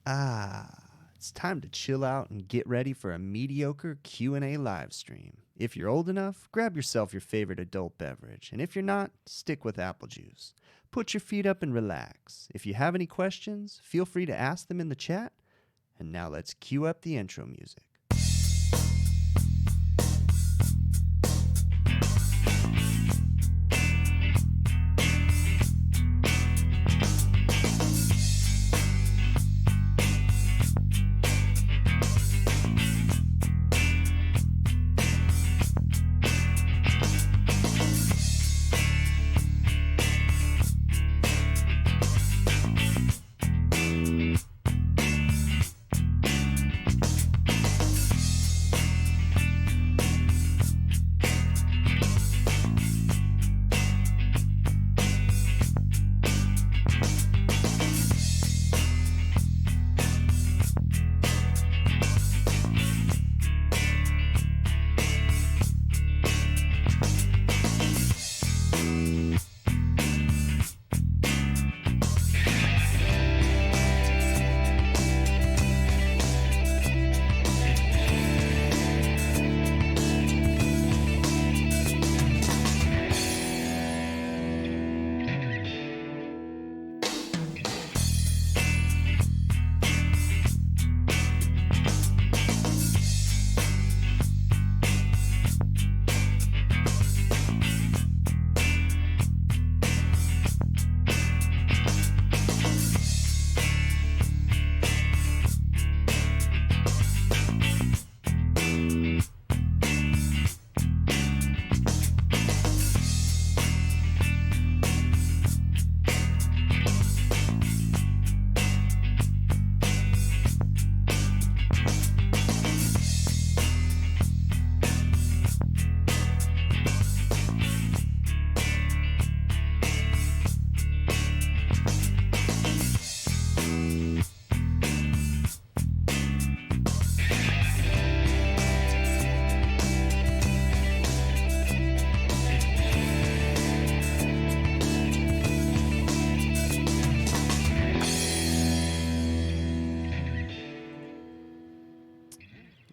It's time to chill out and get ready for a mediocre Q&A live stream. If you're old enough, grab yourself your favorite adult beverage, and if you're not, stick with apple juice. Put your feet up and relax. If you have any questions, feel free to ask them in the chat. And now let's cue up the intro music.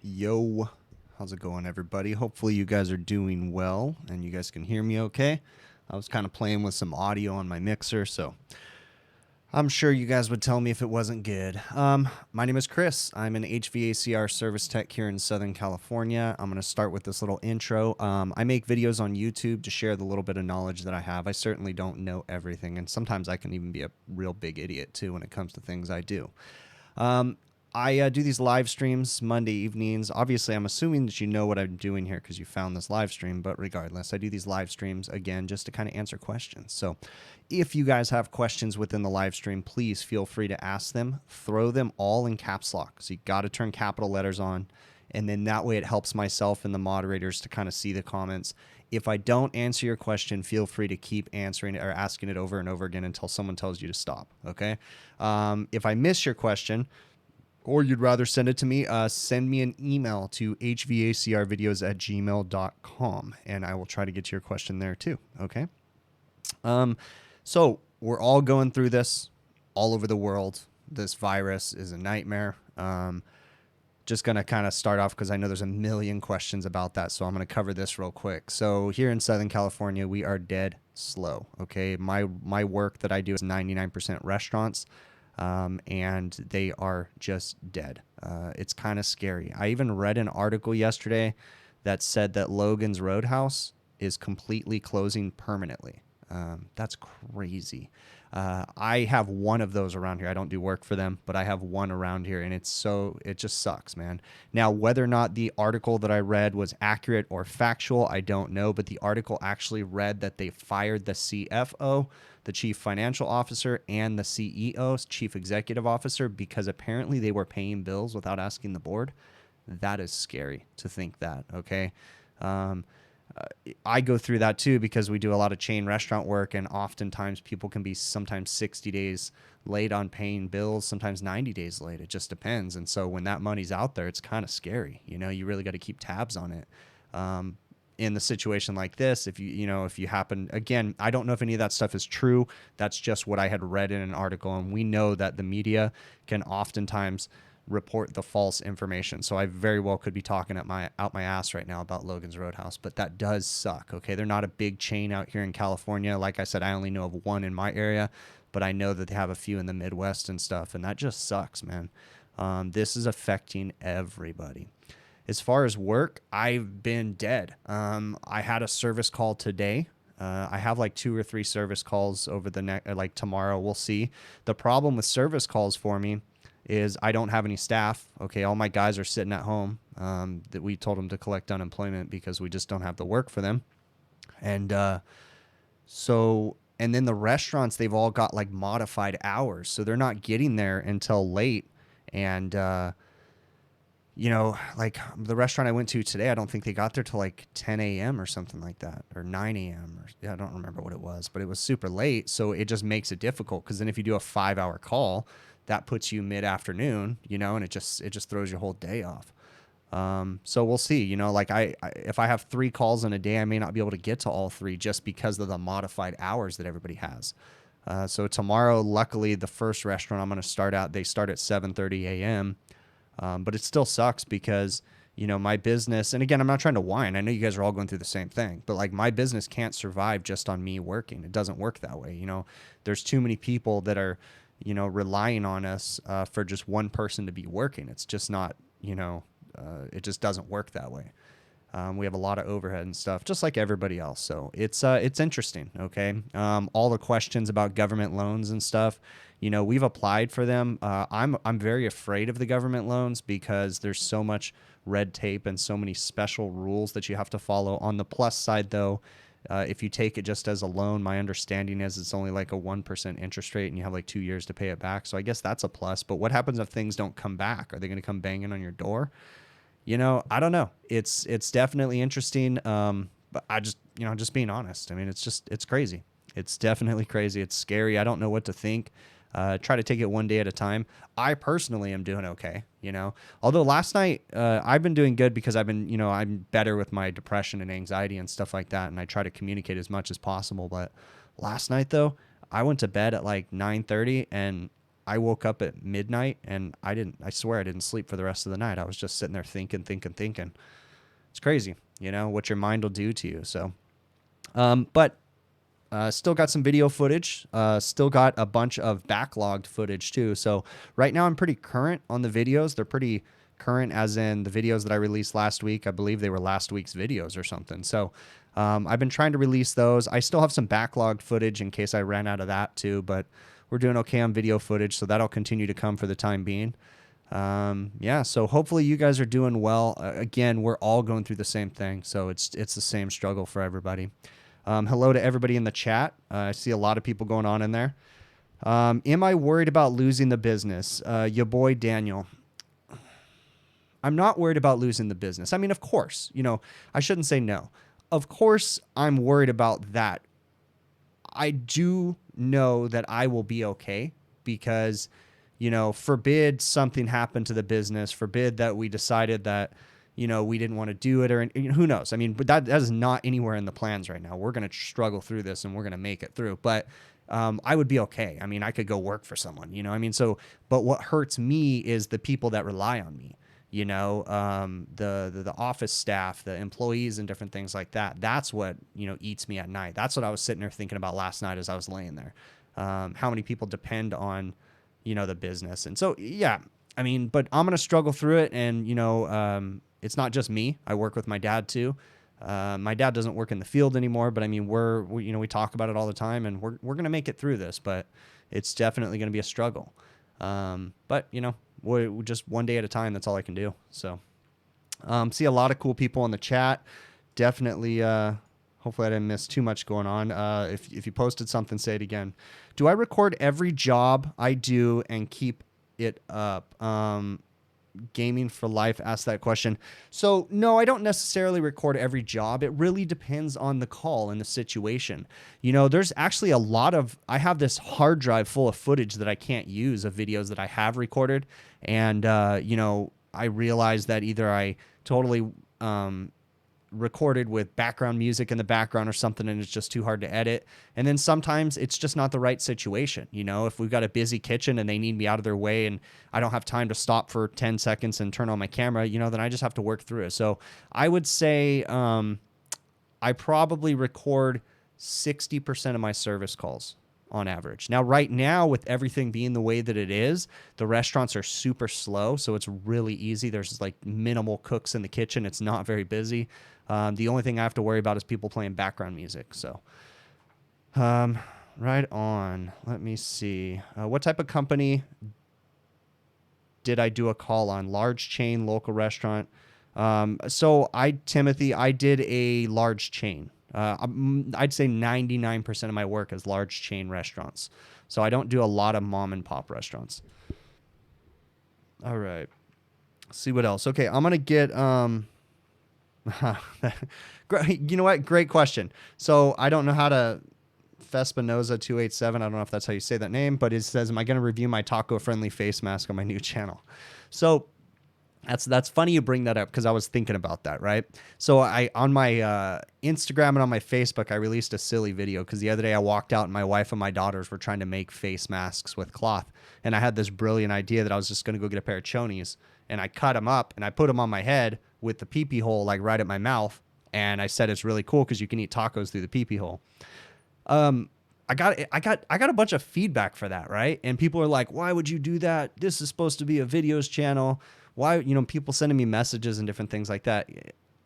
Yo, how's it going, everybody? Hopefully you guys are doing well and you guys can hear me okay. I was kind of playing with some audio on my mixer, so I'm sure you guys would tell me if it wasn't good. My name is Chris. I'm an HVACR service tech here in Southern California. I'm going to start with this little intro. I make videos on YouTube to share the little bit of knowledge that I have. I certainly don't know everything, and sometimes I can even be a real big idiot, too, when it comes to things I do. I do these live streams Monday evenings. Obviously, I'm assuming that you know what I'm doing here because you found this live stream, but regardless, I do these live streams, again, just to kind of answer questions. So if you guys have questions within the live stream, please feel free to ask them. Throw them all in caps lock. So you got to turn capital letters on, and then that way it helps myself and the moderators to kind of see the comments. If I don't answer your question, feel free to keep answering it or asking it over and over again until someone tells you to stop, okay? If I miss your question, or you'd rather send it to me, send me an email to hvacrvideos@gmail.com, and I will try to get to your question there too, okay? So we're all going through this all over the world. This virus is a nightmare. Just going to kind of start off because I know there's a million questions about that, so I'm going to cover this real quick. So here in Southern California, we are dead slow, okay? My work that I do is 99% restaurants. And they are just dead. It's kind of scary. I even read an article yesterday that said that Logan's Roadhouse is completely closing permanently. That's crazy. I have one of those around here. I don't do work for them, but I have one around here, and it just sucks, man. Now, whether or not the article that I read was accurate or factual, I don't know, but the article actually read that they fired the CFO, the chief financial officer, and the CEO, chief executive officer, because apparently they were paying bills without asking the board. That is scary to think that, okay? I go through that too because we do a lot of chain restaurant work, and oftentimes people can be sometimes 60 days late on paying bills, sometimes 90 days late. It just depends. And so when that money's out there, it's kind of scary. You know, you really got to keep tabs on it. in the situation like this, if if you happen, again, I don't know if any of that stuff is true. That's just what I had read in an article. And we know that the media can oftentimes report the false information. So I very well could be talking out my ass right now about Logan's Roadhouse, but that does suck. Okay. They're not a big chain out here in California. Like I said, I only know of one in my area, but I know that they have a few in the Midwest and stuff. And that just sucks, man. This is affecting everybody. As far as work, I've been dead. I had a service call today. I have like 2 or 3 service calls over the next, like tomorrow. We'll see. The problem with service calls for me is I don't have any staff. Okay, all my guys are sitting at home. That we told them to collect unemployment because we just don't have the work for them. And and then the restaurants, they've all got like modified hours, so they're not getting there until late. And like the restaurant I went to today, I don't think they got there till like 10 a.m. or something like that, or 9 a.m. I don't remember what it was, but it was super late. So it just makes it difficult, because then if you do a 5-hour call, that puts you mid-afternoon, and it just throws your whole day off. So we'll see, like if I have 3 calls in a day, I may not be able to get to all 3 just because of the modified hours that everybody has. So tomorrow, luckily, the first restaurant I'm going to start at, they start at 7:30 a.m. But it still sucks because, my business, and again, I'm not trying to whine. I know you guys are all going through the same thing, but like my business can't survive just on me working. It doesn't work that way. There's too many people that are, relying on us for just one person to be working. It's just not, it just doesn't work that way. We have a lot of overhead and stuff, just like everybody else. So it's interesting. Okay. All the questions about government loans and stuff, we've applied for them. I'm very afraid of the government loans because there's so much red tape and so many special rules that you have to follow. On the plus side, though, if you take it just as a loan, my understanding is it's only like a 1% interest rate and you have like 2 years to pay it back. So I guess that's a plus. But what happens if things don't come back? Are they going to come banging on your door? I don't know. It's definitely interesting. But I just, just being honest, I mean, it's crazy. It's definitely crazy. It's scary. I don't know what to think. Try to take it one day at a time. I personally am doing okay, although last night, I've been doing good because I've been, I'm better with my depression and anxiety and stuff like that. And I try to communicate as much as possible. But last night though, I went to bed at like 9:30 and I woke up at midnight and I swear I didn't sleep for the rest of the night. I was just sitting there thinking. It's crazy, what your mind will do to you. So, but still got some video footage, still got a bunch of backlogged footage too. So right now I'm pretty current on the videos. They're pretty current as in the videos that I released last week. I believe they were last week's videos or something. So I've been trying to release those. I still have some backlogged footage in case I ran out of that too, but we're doing okay on video footage, so that'll continue to come for the time being. Yeah, so hopefully you guys are doing well. Again, we're all going through the same thing, so it's the same struggle for everybody. Hello to everybody in the chat. I see a lot of people going on in there. Am I worried about losing the business? Your boy Daniel. I'm not worried about losing the business. I mean, of course, I shouldn't say no. Of course, I'm worried about that. I do know that I will be okay because, forbid something happened to the business, forbid that we decided that, we didn't want to do it, or who knows? I mean, but that is not anywhere in the plans right now. We're going to struggle through this and we're going to make it through. But I would be okay. I mean, I could go work for someone, I mean, but what hurts me is the people that rely on me. The office staff, the employees and different things like that. That's what, eats me at night. That's what I was sitting there thinking about last night as I was laying there. How many people depend on, the business. And so, yeah, I mean, but I'm going to struggle through it. And, it's not just me. I work with my dad too. My dad doesn't work in the field anymore, but I mean, we talk about it all the time and we're going to make it through this, but it's definitely going to be a struggle. But we're just one day at a time. That's all I can do. So, see a lot of cool people in the chat. Definitely, hopefully I didn't miss too much going on. If you posted something, say it again. Do I record every job I do and keep it up? Gaming for Life asked that question. So no, I don't necessarily record every job. It really depends on the call and the situation. There's actually I have this hard drive full of footage that I can't use of videos that I have recorded. And, I realized that either I totally, recorded with background music in the background or something, and it's just too hard to edit. And then sometimes it's just not the right situation. You know, if we've got a busy kitchen and they need me out of their way and I don't have time to stop for 10 seconds and turn on my camera, you know, then I just have to work through it. So I would say I probably record 60% of my service calls on average. Now, right now, with everything being the way that it is, the restaurants are super slow, so it's really easy. There's like minimal cooks in the kitchen. It's not very busy. The only thing I have to worry about is people playing background music. So, right on. Let me see. What type of company did I do a call on? Large chain, local restaurant. Timothy, I did a large chain. I'd say 99% of my work is large chain restaurants. So I don't do a lot of mom and pop restaurants. All right. Let's see what else. Okay, I'm going to get you know what? Great question. So I don't know how to Fespinoza 287. I don't know if that's how you say that name, but it says, am I going to review my taco friendly face mask on my new channel? So that's funny you bring that up, because I was thinking about that, right? So on my Instagram and on my Facebook, I released a silly video because the other day I walked out and my wife and my daughters were trying to make face masks with cloth. And I had this brilliant idea that I was just going to go get a pair of chonies, and I cut them up and I put them on my head with the pee-pee hole like right at my mouth. And I said, it's really cool because you can eat tacos through the pee-pee hole. I got a bunch of feedback for that, right? And people are like, why would you do that? This is supposed to be a videos channel. Why, you know, people sending me messages and different things like that.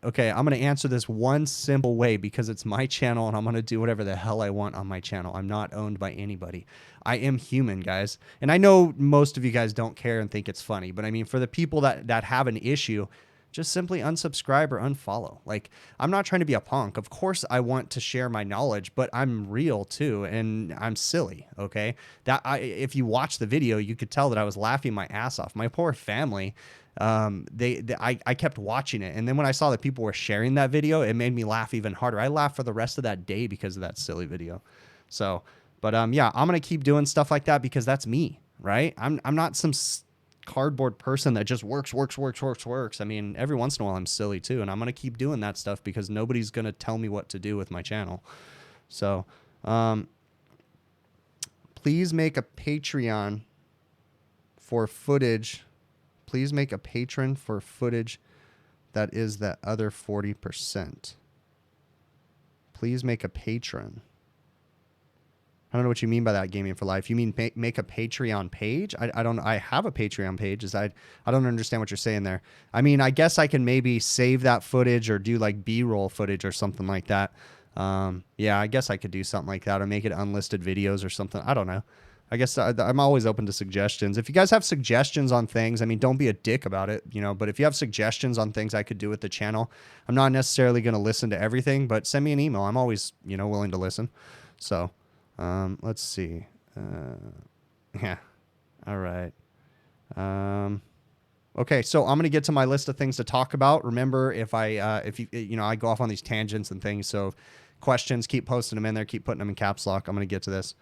Okay, I'm going to answer this one simple way, because it's my channel and I'm going to do whatever the hell I want on my channel. I'm not owned by anybody. I am human, guys. And I know most of you guys don't care and think it's funny, but I mean, for the people that have an issue, just simply unsubscribe or unfollow. Like, I'm not trying to be a punk. Of course I want to share my knowledge, but I'm real too, and I'm silly, okay? If you watch the video, you could tell that I was laughing my ass off. My poor family, I kept watching it, and then when I saw that people were sharing that video, it made me laugh even harder. I laughed for the rest of that day because of that silly video. So, but yeah, I'm gonna keep doing stuff like that because that's me, right? I'm not some cardboard person that just works. I mean, every once in a while I'm silly too, and I'm gonna keep doing that stuff because nobody's gonna tell me what to do with my channel. So please make a Patreon for footage. Please make a patron for footage that is that other 40%. Please make a patron. I don't know what you mean by that, Gaming for Life. You mean make a Patreon page? I don't. I have a Patreon page. I don't understand what you're saying there. I mean, I guess I can maybe save that footage or do like B-roll footage or something like that. Yeah, I guess I could do something like that, or make it unlisted videos or something. I don't know. I guess I'm always open to suggestions. If you guys have suggestions on things, I mean, don't be a dick about it, you know. But if you have suggestions on things I could do with the channel, I'm not necessarily going to listen to everything, but send me an email. I'm always, you know, willing to listen. So. Let's see. Yeah. All right. Okay. So I'm going to get to my list of things to talk about. Remember, if you know, I go off on these tangents and things. So questions, keep posting them in there, keep putting them in caps lock. I'm going to get to this.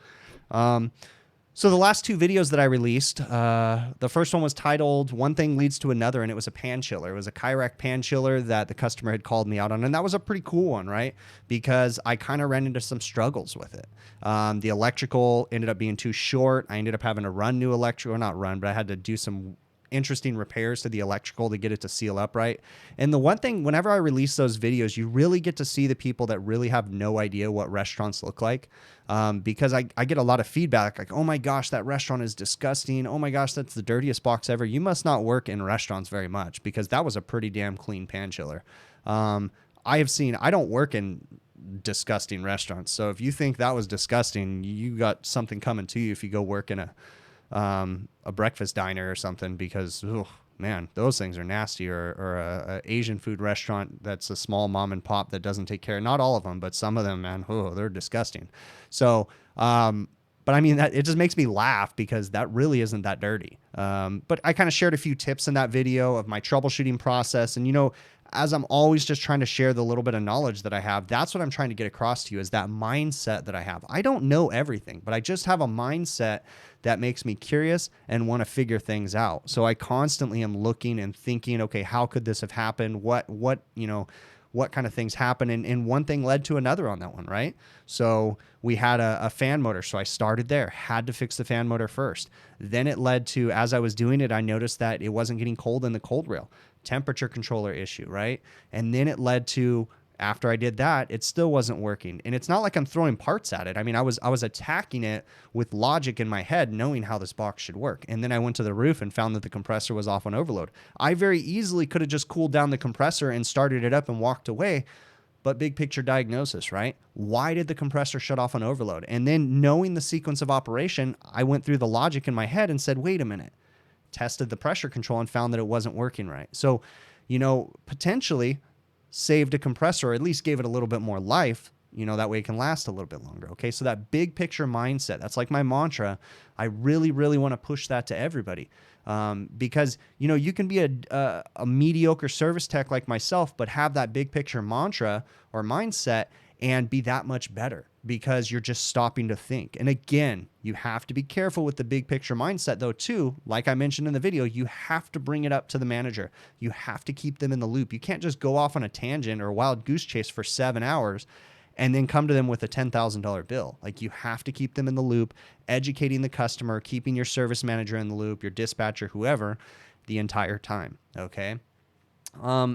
So the last two videos that I released, the first one was titled One Thing Leads to Another, and it was a pan chiller. It was a Hvacr pan chiller that the customer had called me out on, and that was a pretty cool one, right? Because I kind of ran into some struggles with it. The electrical ended up being too short. I ended up having to run new electrical, or not run, but I had to do some interesting repairs to the electrical to get it to seal up right. And the one thing, whenever I release those videos, you really get to see the people that really have no idea what restaurants look like. Because I get a lot of feedback like, oh my gosh, that restaurant is disgusting. Oh my gosh, that's the dirtiest box ever. You must not work in restaurants very much, because that was a pretty damn clean pan chiller. I don't work in disgusting restaurants. So if you think that was disgusting, you got something coming to you if you go work in a breakfast diner or something, because man, those things are nasty. Or a Asian food restaurant that's a small mom and pop that doesn't take care. Not all of them, but some of them, man, they're disgusting. So, but I mean, that it just makes me laugh because that really isn't that dirty. But I kind of shared a few tips in that video of my troubleshooting process, and you know, as I'm always just trying to share the little bit of knowledge that I have, that's what I'm trying to get across to you, is that mindset that I have. I don't know everything, but I just have a mindset that makes me curious and want to figure things out. So I constantly am looking and thinking, okay, how could this have happened? What, you know, what kind of things happen. And one thing led to another on that one, right? So we had a fan motor. So I started there, had to fix the fan motor first. Then it led to, as I was doing it, I noticed that it wasn't getting cold in the cold rail. Temperature controller issue, right? And then it led to, after I did that, it still wasn't working. And it's not like I'm throwing parts at it. I mean, I was attacking it with logic in my head, knowing how this box should work. And then I went to the roof and found that the compressor was off on overload. I very easily could have just cooled down the compressor and started it up and walked away. But big picture diagnosis, right? Why did the compressor shut off on overload? And then knowing the sequence of operation, I went through the logic in my head and said, wait a minute, tested the pressure control and found that it wasn't working right. So, potentially saved a compressor, or at least gave it a little bit more life, that way it can last a little bit longer. Okay. So that big picture mindset, that's like my mantra. I really, really want to push that to everybody. Because, you can be a mediocre service tech like myself, but have that big picture mantra or mindset and be that much better because you're just stopping to think. And again, you have to be careful with the big picture mindset though, too. Like I mentioned in the video, you have to bring it up to the manager. You have to keep them in the loop. You can't just go off on a tangent or a wild goose chase for 7 hours and then come to them with a $10,000 bill. Like, you have to keep them in the loop, educating the customer, keeping your service manager in the loop, your dispatcher, whoever, the entire time. Okay.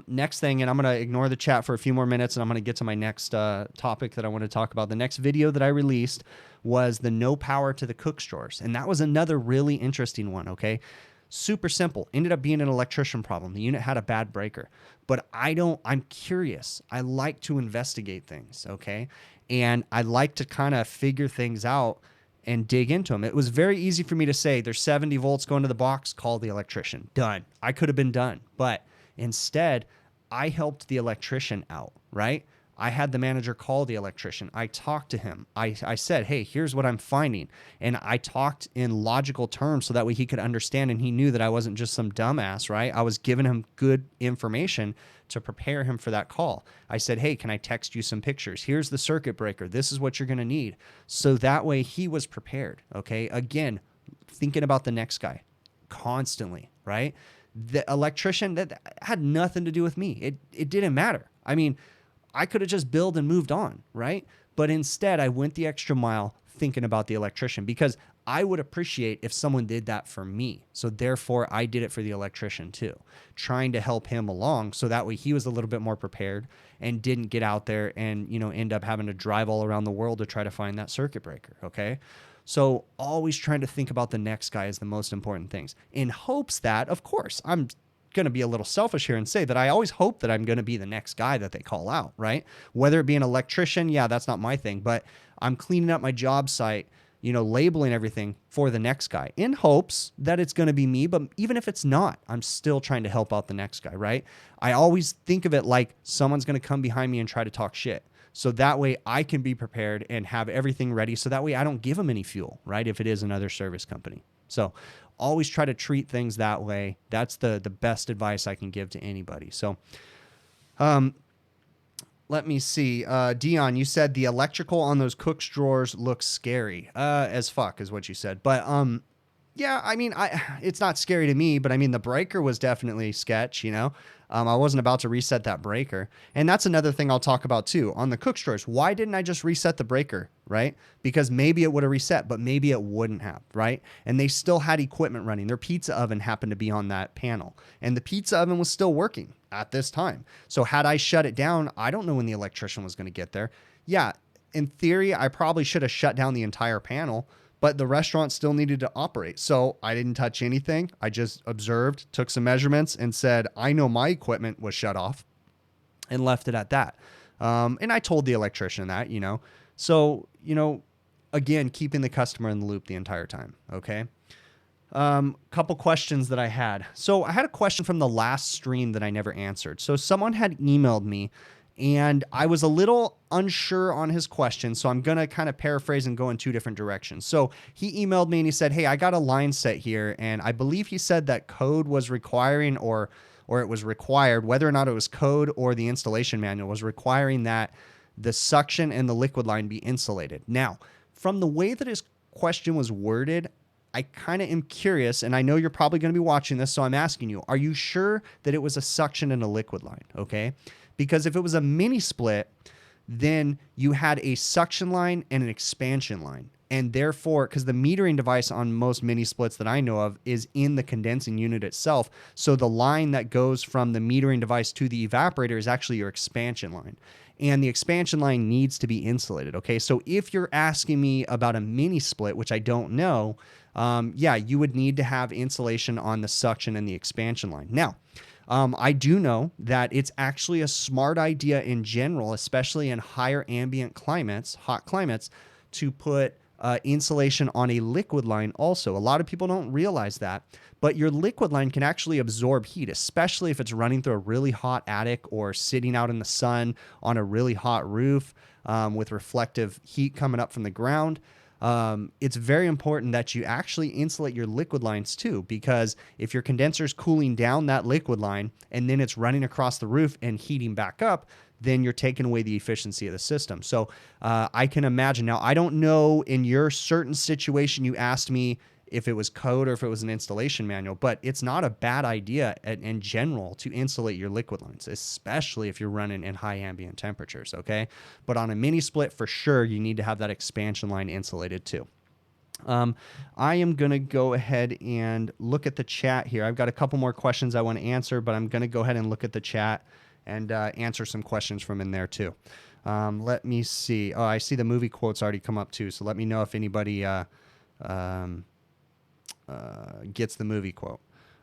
Next thing, and I'm going to ignore the chat for a few more minutes, and I'm going to get to my next topic that I want to talk about. The next video that I released was the no power to the cook drawers. And that was another really interesting one. Okay. Super simple. Ended up being an electrician problem. The unit had a bad breaker, but I'm curious. I like to investigate things. Okay. And I like to kind of figure things out and dig into them. It was very easy for me to say there's 70 volts going to the box, call the electrician. Done. I could have been done, but instead, I helped the electrician out, right? I had the manager call the electrician. I talked to him. I said, hey, here's what I'm finding. And I talked in logical terms so that way he could understand and he knew that I wasn't just some dumbass, right? I was giving him good information to prepare him for that call. I said, hey, can I text you some pictures? Here's the circuit breaker. This is what you're going to need. So that way he was prepared, okay? Again, thinking about the next guy constantly, right? The electrician, that had nothing to do with me. It didn't matter. I mean, I could have just billed and moved on, right? But instead, I went the extra mile thinking about the electrician because I would appreciate if someone did that for me. So therefore, I did it for the electrician too, trying to help him along so that way he was a little bit more prepared and didn't get out there and, end up having to drive all around the world to try to find that circuit breaker, okay? So always trying to think about the next guy is the most important things, in hopes that, of course, I'm going to be a little selfish here and say that I always hope that I'm going to be the next guy that they call out, right? Whether it be an electrician, yeah, that's not my thing, but I'm cleaning up my job site, labeling everything for the next guy in hopes that it's going to be me. But even if it's not, I'm still trying to help out the next guy, right? I always think of it like someone's going to come behind me and try to talk shit. So that way I can be prepared and have everything ready. So that way I don't give them any fuel, right? If it is another service company. So always try to treat things that way. That's the best advice I can give to anybody. So, let me see. Dion, you said the electrical on those cook's drawers looks scary. As fuck is what you said. But, yeah, I mean, it's not scary to me, but I mean, the breaker was definitely sketch, I wasn't about to reset that breaker. And that's another thing I'll talk about too. On the cook's drawers, why didn't I just reset the breaker, right? Because maybe it would have reset, but maybe it wouldn't have, right? And they still had equipment running. Their pizza oven happened to be on that panel. And the pizza oven was still working at this time. So had I shut it down, I don't know when the electrician was going to get there. Yeah, in theory, I probably should have shut down the entire panel, but the restaurant still needed to operate. So I didn't touch anything. I just observed, took some measurements and said, I know my equipment was shut off, and left it at that. And I told the electrician that, so, again, keeping the customer in the loop the entire time. Okay. Couple questions that I had. So I had a question from the last stream that I never answered. So someone had emailed me and I was a little unsure on his question. So I'm going to kind of paraphrase and go in two different directions. So he emailed me and he said, hey, I got a line set here. And I believe he said that code was requiring or it was required, whether or not it was code or the installation manual was requiring that the suction and the liquid line be insulated. Now, from the way that his question was worded, I kind of am curious, and I know you're probably going to be watching this, so I'm asking you, are you sure that it was a suction and a liquid line? Okay. Because if it was a mini split, then you had a suction line and an expansion line. And therefore, because the metering device on most mini splits that I know of is in the condensing unit itself. So the line that goes from the metering device to the evaporator is actually your expansion line. And the expansion line needs to be insulated. Okay. So if you're asking me about a mini split, which I don't know, yeah, you would need to have insulation on the suction and the expansion line. Now, I do know that it's actually a smart idea in general, especially in higher ambient climates, hot climates, to put insulation on a liquid line also. A lot of people don't realize that, but your liquid line can actually absorb heat, especially if it's running through a really hot attic or sitting out in the sun on a really hot roof with reflective heat coming up from the ground. It's very important that you actually insulate your liquid lines too, because if your condenser is cooling down that liquid line and then it's running across the roof and heating back up, then you're taking away the efficiency of the system. So I can imagine. Now, I don't know in your certain situation, you asked me if it was code or if it was an installation manual, but it's not a bad idea in general to insulate your liquid lines, especially if you're running in high ambient temperatures, okay? But on a mini split, for sure, you need to have that expansion line insulated too. I am going to go ahead and look at the chat here. I've got a couple more questions I want to answer, but I'm going to go ahead and look at the chat and answer some questions from in there too. Let me see. Oh, I see the movie quotes already come up too, so let me know if anybody gets the movie quote.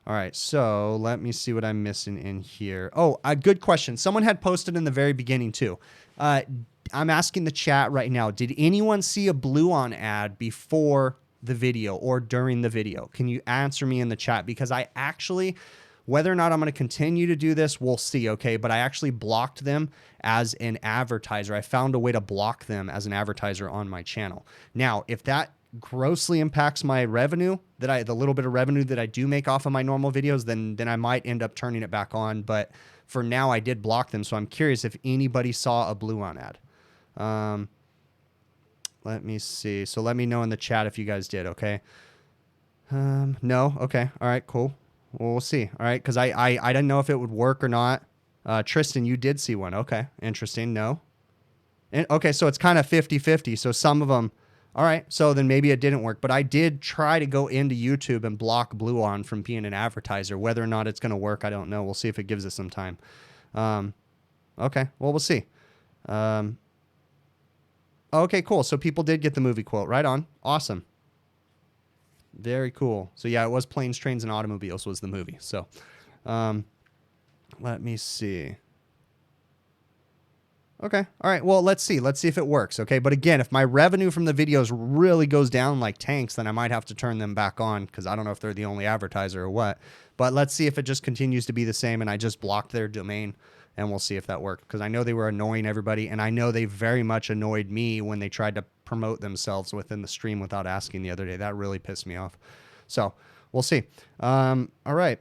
All right, so let me see what I'm missing in here. Oh, a good question. Someone had posted in the very beginning too. I'm asking the chat right now, did anyone see a Blue-On ad before the video or during the video? Can you answer me in the chat? Because I actually, whether or not I'm going to continue to do this, we'll see, okay? But I actually blocked them as an advertiser. I found a way to block them as an advertiser on my channel. Now, if that grossly impacts my revenue, the little bit of revenue that I do make off of my normal videos, then I might end up turning it back on. But for now, I did block them. So I'm curious if anybody saw a Blue-On ad. Let me see. So let me know in the chat if you guys did, okay? No? Okay. All right, cool. Well, we'll see. All right, because I didn't know if it would work or not. Tristan, you did see one. Okay, interesting. No? Okay, so it's kind of 50-50. So some of them... All right, so then maybe it didn't work, but I did try to go into YouTube and block Blue-On from being an advertiser. Whether or not it's going to work, I don't know. We'll see if it gives us some time. Okay, well, we'll see. Okay, cool. So people did get the movie quote. Right on. Awesome. Very cool. So yeah, it was Planes, Trains, and Automobiles was the movie. So let me see. Okay. All right. Well, let's see. Let's see if it works. Okay. But again, if my revenue from the videos really goes down like tanks, then I might have to turn them back on because I don't know if they're the only advertiser or what. But let's see if it just continues to be the same and I just blocked their domain and we'll see if that worked because I know they were annoying everybody and I know they very much annoyed me when they tried to promote themselves within the stream without asking the other day. That really pissed me off. So we'll see. All right.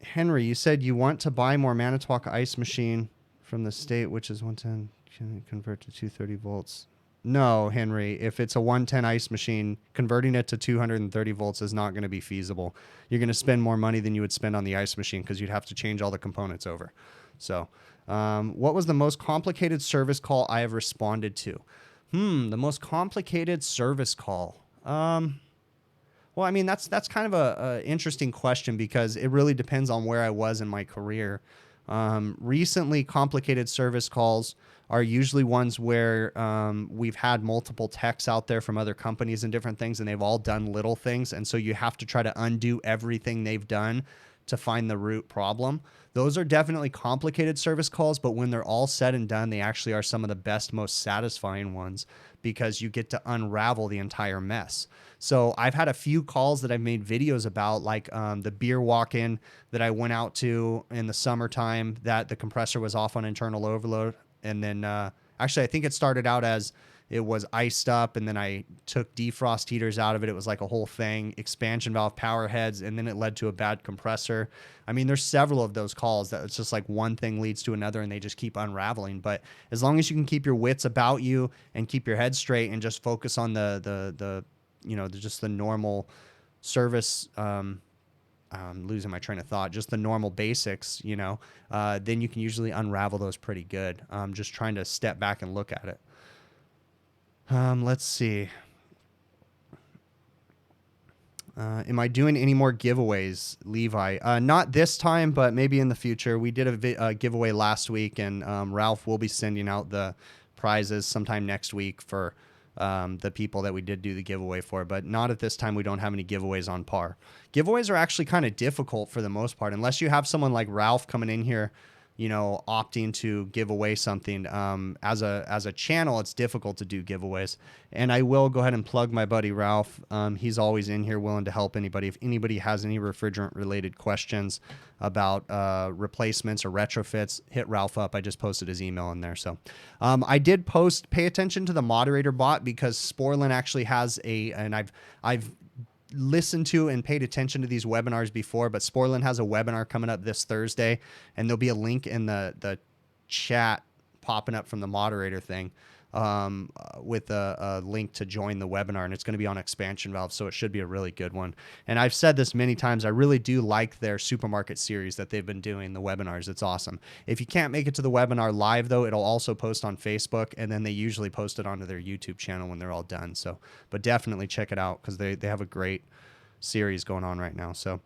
Henry, you said you want to buy more Manitowoc ice machine from the state, which is 110, can convert to 230 volts. No, Henry, if it's a 110 ice machine, converting it to 230 volts is not going to be feasible. You're going to spend more money than you would spend on the ice machine because you'd have to change all the components over. So, what was the most complicated service call I have responded to? The most complicated service call. Well, I mean, that's kind of a interesting question because it really depends on where I was in my career. Recently, complicated service calls are usually ones where we've had multiple techs out there from other companies and different things, and they've all done little things. And so you have to try to undo everything they've done to find the root problem. Those are definitely complicated service calls, but when they're all said and done, they actually are some of the best, most satisfying ones because you get to unravel the entire mess. So I've had a few calls that I've made videos about, like the beer walk-in that I went out to in the summertime that the compressor was off on internal overload. And then actually, I think it started out as it was iced up, and then I took defrost heaters out of it. It was like a whole thing, expansion valve power heads, and then it led to a bad compressor. I mean, there's several of those calls that it's just like one thing leads to another and they just keep unraveling. But as long as you can keep your wits about you and keep your head straight and just focus on the just the normal service, I'm losing my train of thought, just the normal basics, then you can usually unravel those pretty good. Just trying to step back and look at it. Let's see. Am I doing any more giveaways, Levi? Not this time, but maybe in the future. We did a giveaway last week, and Ralph will be sending out the prizes sometime next week for the people that we did do the giveaway for, but not at this time. We don't have any giveaways on par. Giveaways are actually kind of difficult for the most part, unless you have someone like Ralph coming in here, opting to give away something. As a channel, it's difficult to do giveaways. And I will go ahead and plug my buddy Ralph. He's always in here willing to help anybody. If anybody has any refrigerant related questions about replacements or retrofits, hit Ralph up. I just posted his email in there. So I did post, pay attention to the moderator bot, because Sporlin actually has and I've listened to and paid attention to these webinars before, but Sporlin has a webinar coming up this Thursday, and there'll be a link in the chat popping up from the moderator thing with a link to join the webinar, and it's going to be on expansion valves, so it should be a really good one. And I've said this many times, I really do like their supermarket series that they've been doing, the webinars. It's awesome. If you can't make it to the webinar live, though, it'll also post on Facebook, and then they usually post it onto their YouTube channel when they're all done. So, but definitely check it out, because they have a great series going on right now. So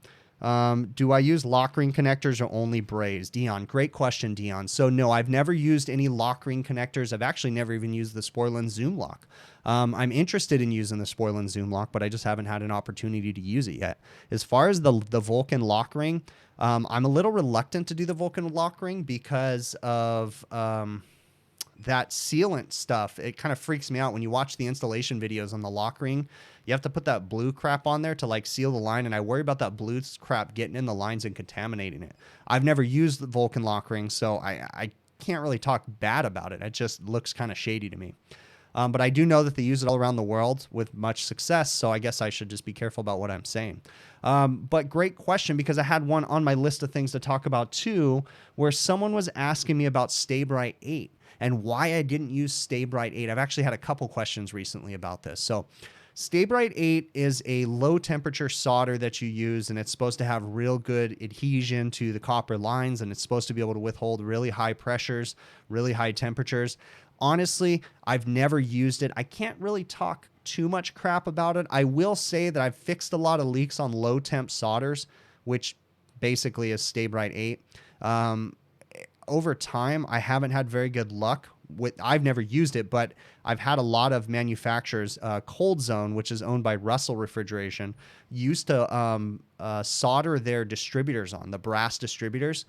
do I use lock ring connectors or only braze? Dion, great question, Dion. So no, I've never used any lock ring connectors. I've actually never even used the Sporlin Zoom lock. I'm interested in using the Sporlin Zoom lock, but I just haven't had an opportunity to use it yet. As far as the Vulcan lock ring, I'm a little reluctant to do the Vulcan lock ring because of that sealant stuff. It kind of freaks me out when you watch the installation videos on the lock ring. You have to put that blue crap on there to like seal the line, and I worry about that blue crap getting in the lines and contaminating it. I've never used the Vulcan lock ring, so I can't really talk bad about it. It just looks kind of shady to me. But I do know that they use it all around the world with much success, so I guess I should just be careful about what I'm saying. But great question, because I had one on my list of things to talk about too, where someone was asking me about Stay-Brite 8 and why I didn't use Stay-Brite 8. I've actually had a couple questions recently about this. So Stay-Brite 8 is a low temperature solder that you use, and it's supposed to have real good adhesion to the copper lines, and it's supposed to be able to withhold really high pressures, really high temperatures. Honestly, I've never used it. I can't really talk too much crap about it. I will say that I've fixed a lot of leaks on low temp solders, which basically is Stay-Brite 8. Over time, I haven't had very good luck with. I've never used it, but I've had a lot of manufacturers. Cold Zone, which is owned by Russell Refrigeration, used to solder their distributors on the brass distributors.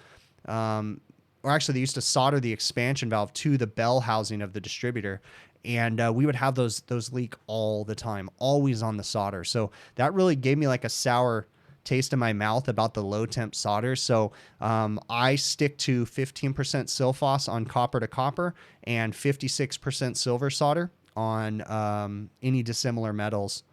Or actually, they used to solder the expansion valve to the bell housing of the distributor, and we would have those leak all the time, always on the solder. So that really gave me like a sour taste in my mouth about the low temp solder. So I stick to 15% Silphos on copper to copper and 56% silver solder on any dissimilar metals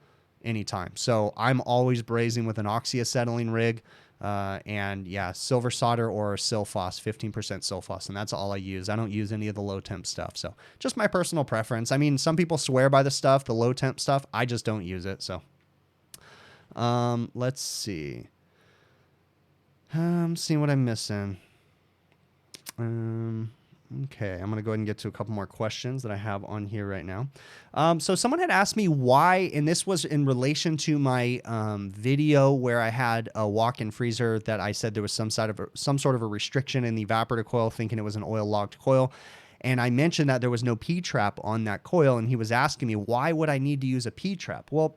anytime. So I'm always brazing with an oxyacetylene rig. And yeah, silver solder or Silphos, 15% Silphos, and that's all I use. I don't use any of the low temp stuff. So just my personal preference. I mean, some people swear by the stuff, the low temp stuff. I just don't use it. So let's see. Seeing what I'm missing. Okay, I'm going to go ahead and get to a couple more questions that I have on here right now. So someone had asked me why, and this was in relation to my video where I had a walk-in freezer that I said there was some sort of a restriction in the evaporator coil, thinking it was an oil-logged coil. And I mentioned that there was no P-trap on that coil, and he was asking me, why would I need to use a P-trap? Well,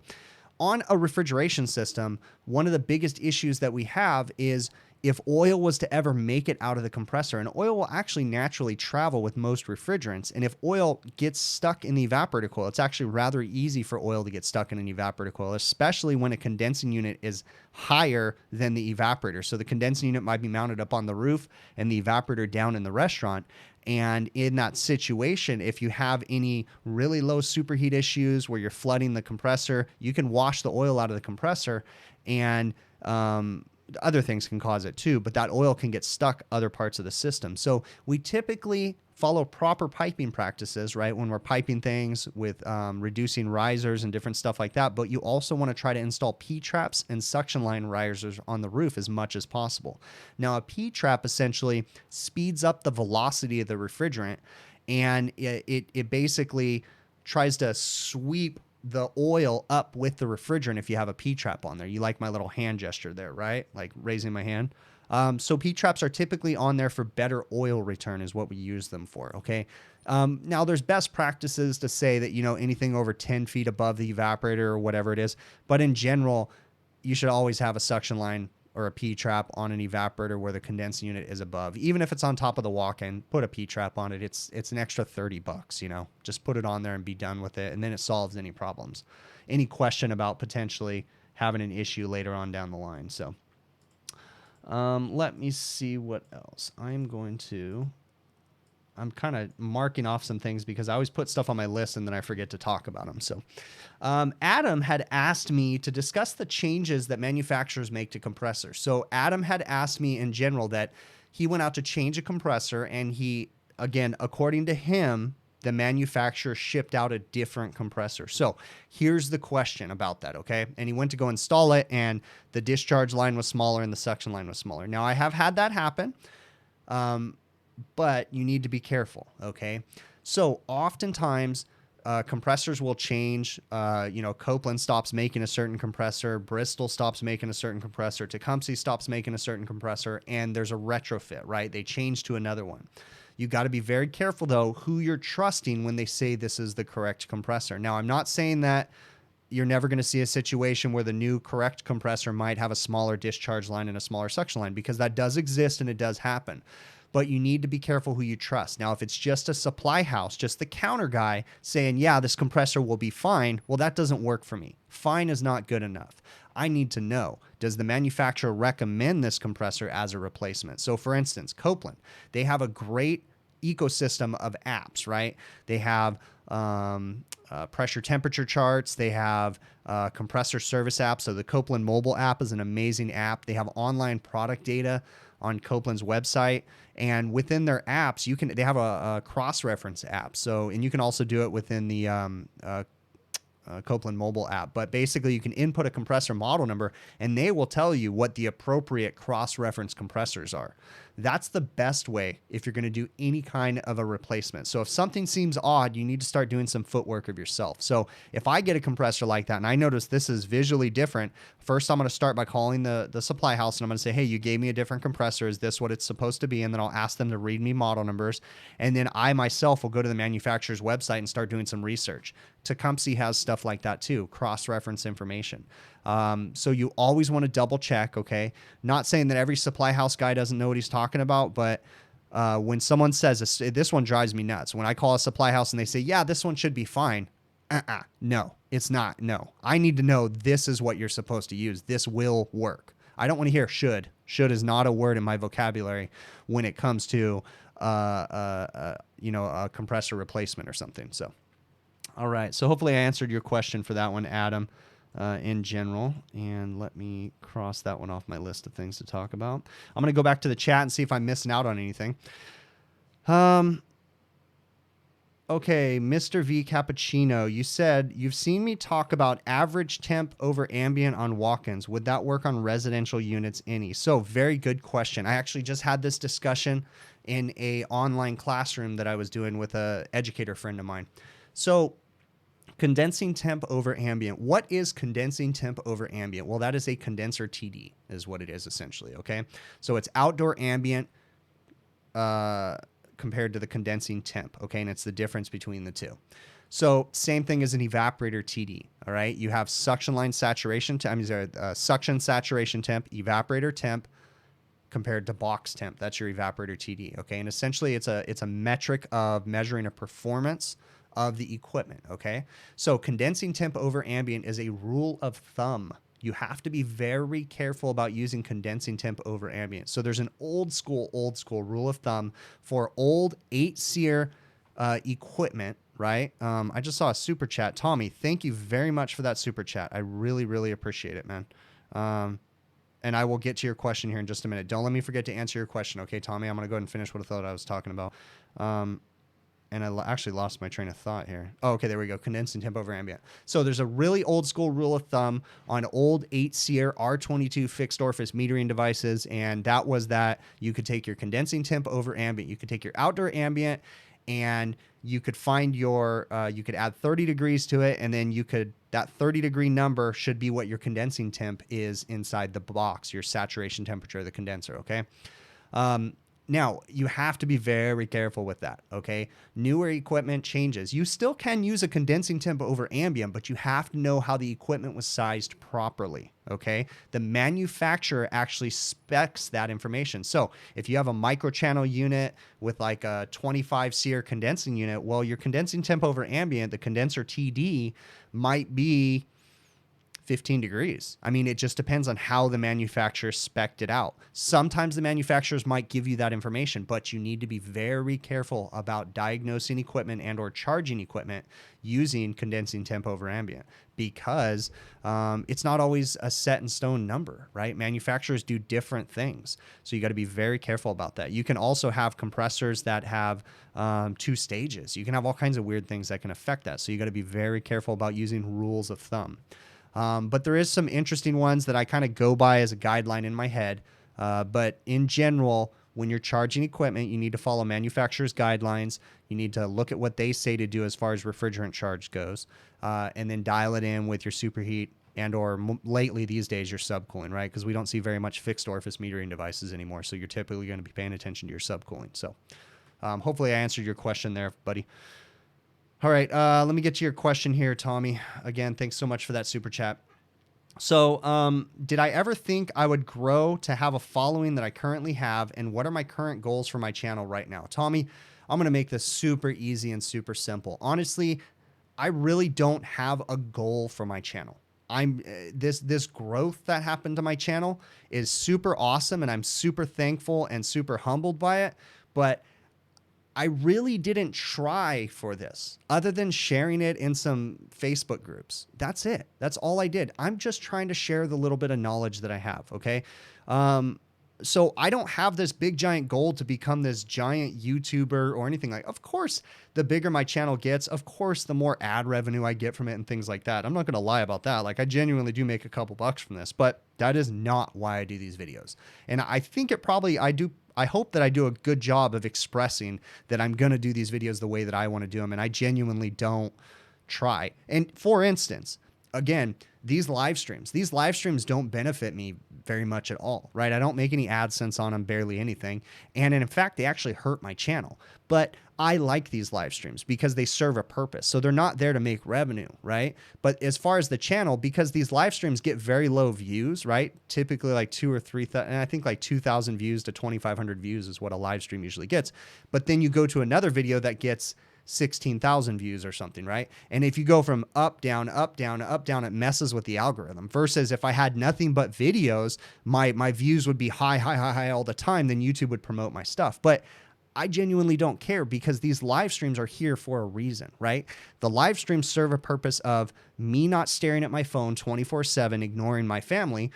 on a refrigeration system, one of the biggest issues that we have is if oil was to ever make it out of the compressor, and oil will actually naturally travel with most refrigerants, and if oil gets stuck in the evaporator coil, it's actually rather easy for oil to get stuck in an evaporator coil, especially when a condensing unit is higher than the evaporator. So the condensing unit might be mounted up on the roof and the evaporator down in the restaurant. And in that situation, if you have any really low superheat issues where you're flooding the compressor, you can wash the oil out of the compressor, and other things can cause it too, but that oil can get stuck other parts of the system. So we typically follow proper piping practices, right, when we're piping things with reducing risers and different stuff like that. But you also want to try to install P-traps and suction line risers on the roof as much as possible. Now, a P-trap essentially speeds up the velocity of the refrigerant, and it basically tries to sweep the oil up with the refrigerant if you have a P-trap on there. You like my little hand gesture there, right? Like raising my hand. So P-traps are typically on there for better oil return is what we use them for, okay? Now, there's best practices to say that, you know, anything over 10 feet above the evaporator or whatever it is. But in general, you should always have a suction line or a P-trap on an evaporator where the condensing unit is above. Even if it's on top of the walk-in, put a P-trap on it. It's an extra $30, you know. Just put it on there and be done with it, and then it solves any problems. Any question about potentially having an issue later on down the line. So let me see what else. I'm kind of marking off some things because I always put stuff on my list and then I forget to talk about them. So Adam had asked me to discuss the changes that manufacturers make to compressors. So Adam had asked me in general that he went out to change a compressor, and he, again, according to him, the manufacturer shipped out a different compressor. So here's the question about that, okay? And he went to go install it, and the discharge line was smaller and the suction line was smaller. Now, I have had that happen. But you need to be careful, okay? So oftentimes compressors will change. You know, Copeland stops making a certain compressor, Bristol stops making a certain compressor, Tecumseh stops making a certain compressor, and there's a retrofit, right? They change to another one. You got to be very careful, though, who you're trusting when they say this is the correct compressor. Now, I'm not saying that you're never going to see a situation where the new correct compressor might have a smaller discharge line and a smaller suction line, because that does exist and it does happen. But you need to be careful who you trust. Now, if it's just a supply house, just the counter guy saying, yeah, this compressor will be fine, well, that doesn't work for me. Fine is not good enough. I need to know, does the manufacturer recommend this compressor as a replacement? So, for instance, Copeland, they have a great ecosystem of apps, right? They have pressure temperature charts. They have compressor service apps. So the Copeland mobile app is an amazing app. They have online product data on Copeland's website, and within their apps, they have a cross-reference app. So, and you can also do it within the Copeland mobile app. But basically, you can input a compressor model number, and they will tell you what the appropriate cross-reference compressors are. That's the best way if you're going to do any kind of a replacement. So if something seems odd, you need to start doing some footwork of yourself. So if I get a compressor like that and I notice this is visually different, first I'm going to start by calling the supply house, and I'm going to say, hey, you gave me a different compressor. Is this what it's supposed to be? And then I'll ask them to read me model numbers. And then I myself will go to the manufacturer's website and start doing some research. Tecumseh has stuff like that too, cross-reference information. So you always want to double check, okay? Not saying that every supply house guy doesn't know what he's talking about, but when someone says, this one drives me nuts. When I call a supply house and they say, yeah, this one should be fine. No, it's not. No, I need to know this is what you're supposed to use. This will work. I don't want to hear should. Should is not a word in my vocabulary when it comes to, a compressor replacement or something. So, all right. So hopefully I answered your question for that one, Adam. In general, and let me cross that one off my list of things to talk about. I'm going to go back to the chat and see if I'm missing out on anything. Okay, Mr. V Cappuccino, you said you've seen me talk about average temp over ambient on walk-ins. Would that work on residential units any? So very good question. I actually just had this discussion in a online classroom that I was doing with a educator friend of mine. So condensing temp over ambient. What is condensing temp over ambient? Well, that is a condenser TD is what it is essentially, okay? So it's outdoor ambient compared to the condensing temp, okay? And it's the difference between the two. So same thing as an evaporator TD, all right? You have suction line saturation temp, suction saturation temp, evaporator temp compared to box temp. That's your evaporator TD, okay? And essentially it's a metric of measuring a performance of the equipment, okay? So condensing temp over ambient is a rule of thumb You have to be very careful about using condensing temp over ambient. So there's an old school rule of thumb for old 8-SEER equipment, right? I just saw a super chat. Tommy, thank you very much for that super chat. I really, really appreciate it, man. And I will get to your question here in just a minute. Don't let me forget to answer your question. Okay, Tommy, I'm going to go ahead and finish what I thought I was talking about. And I actually lost my train of thought here. Oh, okay, there we go. Condensing temp over ambient. So there's a really old school rule of thumb on old 8-SEER R22 fixed orifice metering devices. And that was that you could take your condensing temp over ambient. You could take your outdoor ambient and you could find your, you could add 30 degrees to it. And then you could, that 30-degree number should be what your condensing temp is inside the box, your saturation temperature of the condenser, okay? Now, you have to be very careful with that, okay? Newer equipment changes. You still can use a condensing temp over ambient, but you have to know how the equipment was sized properly, okay? The manufacturer actually specs that information. So if you have a microchannel unit with like a 25 SEER condensing unit, well, your condensing temp over ambient, the condenser TD, might be 15 degrees. I mean, it just depends on how the manufacturer spec'd it out. Sometimes the manufacturers might give you that information, but you need to be very careful about diagnosing equipment and or charging equipment using condensing temp over ambient because it's not always a set in stone number, right? Manufacturers do different things. So you got to be very careful about that. You can also have compressors that have 2 stages. You can have all kinds of weird things that can affect that. So you got to be very careful about using rules of thumb. But there is some interesting ones that I kind of go by as a guideline in my head. But in general, when you're charging equipment, you need to follow manufacturer's guidelines. You need to look at what they say to do as far as refrigerant charge goes, and then dial it in with your superheat and or lately these days your subcooling, right? Because we don't see very much fixed orifice metering devices anymore. So you're typically going to be paying attention to your subcooling. So hopefully I answered your question there, buddy. All right, let me get to your question here, Tommy. Again, thanks so much for that super chat. So did I ever think I would grow to have a following that I currently have, and what are my current goals for my channel right now? Tommy, I'm going to make this super easy and super simple. Honestly, I really don't have a goal for my channel. This growth that happened to my channel is super awesome, and I'm super thankful and super humbled by it, but I really didn't try for this other than sharing it in some Facebook groups. That's it. That's all I did. I'm just trying to share the little bit of knowledge that I have. Okay. So I don't have this big giant goal to become this giant YouTuber or anything like. Of course, the bigger my channel gets, of course, the more ad revenue I get from it and things like that. I'm not going to lie about that. Like I genuinely do make a couple bucks from this, but that is not why I do these videos. And I think I hope that I do a good job of expressing that I'm going to do these videos the way that I want to do them. And I genuinely don't try. And for instance, again, these live streams don't benefit me very much at all, right? I don't make any AdSense on them, barely anything. And in fact, they actually hurt my channel. But I like these live streams because they serve a purpose. So they're not there to make revenue, right? But as far as the channel, because these live streams get very low views, right? Typically like 2,000 or 3,000, and I think like 2,000 views to 2,500 views is what a live stream usually gets. But then you go to another video that gets 16,000 views or something, right? And if you go from up, down, up, down, up, down, it messes with the algorithm. Versus if I had nothing but videos, my views would be high all the time, then YouTube would promote my stuff. But I genuinely don't care because these live streams are here for a reason, right? The live streams serve a purpose of me not staring at my phone 24/7, ignoring my family.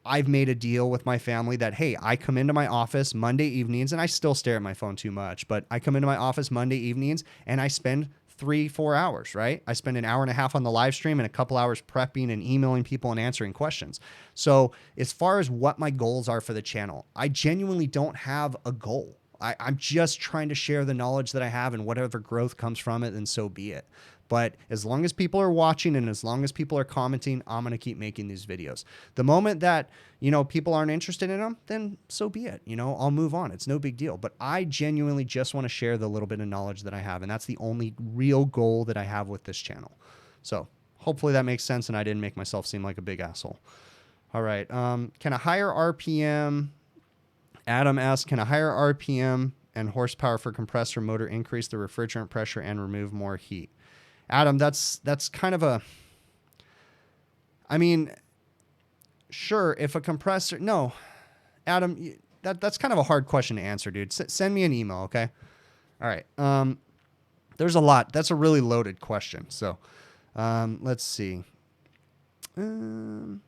I've made a deal with my family that, hey, I come into my office Monday evenings, and I still stare at my phone too much, but I come into my office Monday evenings and I spend 3-4 hours, right? I spend an hour and a half on the live stream and a couple hours prepping and emailing people and answering questions. So as far as what my goals are for the channel, I genuinely don't have a goal. I'm just trying to share the knowledge that I have, and whatever growth comes from it, then so be it. But as long as people are watching and as long as people are commenting, I'm going to keep making these videos. The moment that, people aren't interested in them, then so be it. I'll move on. It's no big deal. But I genuinely just want to share the little bit of knowledge that I have. And that's the only real goal that I have with this channel. So hopefully that makes sense and I didn't make myself seem like a big asshole. All right. Can a higher RPM... Adam asks, can a higher RPM and horsepower for compressor motor increase the refrigerant pressure and remove more heat? Adam, that's kind of a... I mean, sure, if a compressor, no, Adam, that's kind of a hard question to answer, dude. Send me an email, okay? All right. There's a lot. That's a really loaded question. So, let's see. No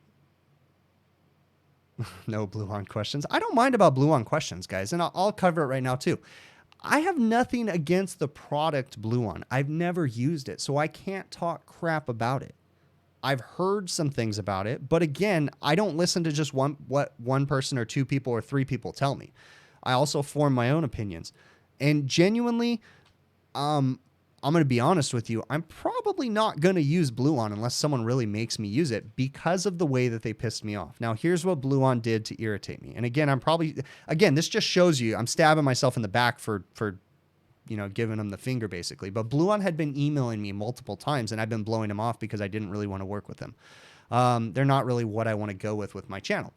blue on questions. I don't mind about blue on questions, guys, and I'll cover it right now too. I have nothing against the product Blue On. I've never used it, so I can't talk crap about it. I've heard some things about it, but again, I don't listen to just what one person or two people or three people tell me. I also form my own opinions. And genuinely, I'm going to be honest with you. I'm probably not going to use Blue On unless someone really makes me use it because of the way that they pissed me off. Now, here's what Blue On did to irritate me. And again, this just shows you I'm stabbing myself in the back for giving them the finger basically. But Blue On had been emailing me multiple times and I've been blowing them off because I didn't really want to work with them. They're not really what I want to go with my channel.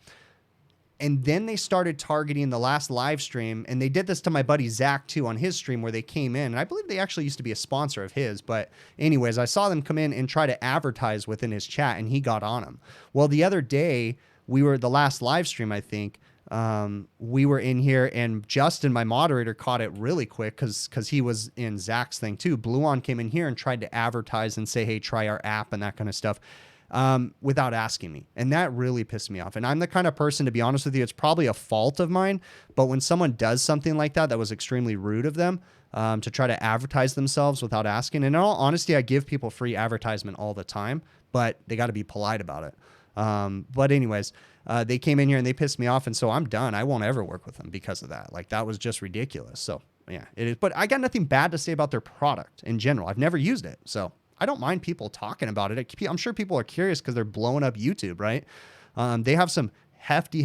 And then they started targeting the last live stream, and they did this to my buddy Zach too on his stream where they came in. And I believe they actually used to be a sponsor of his. But anyways, I saw them come in and try to advertise within his chat, and he got on them. Well, the other day, the last live stream, I think, we were in here, and Justin, my moderator, caught it really quick because he was in Zach's thing too. Blue On came in here and tried to advertise and say, hey, try our app and that kind of stuff. Without asking me. And that really pissed me off. And I'm the kind of person, to be honest with you, it's probably a fault of mine. But when someone does something like that was extremely rude of them, to try to advertise themselves without asking. And in all honesty, I give people free advertisement all the time, but they got to be polite about it. But anyways, they came in here and they pissed me off. And so I'm done. I won't ever work with them because of that. Like, that was just ridiculous. So yeah, it is. But I got nothing bad to say about their product in general. I've never used it. So I don't mind people talking about it. I'm sure people are curious because they're blowing up YouTube, right? They have some hefty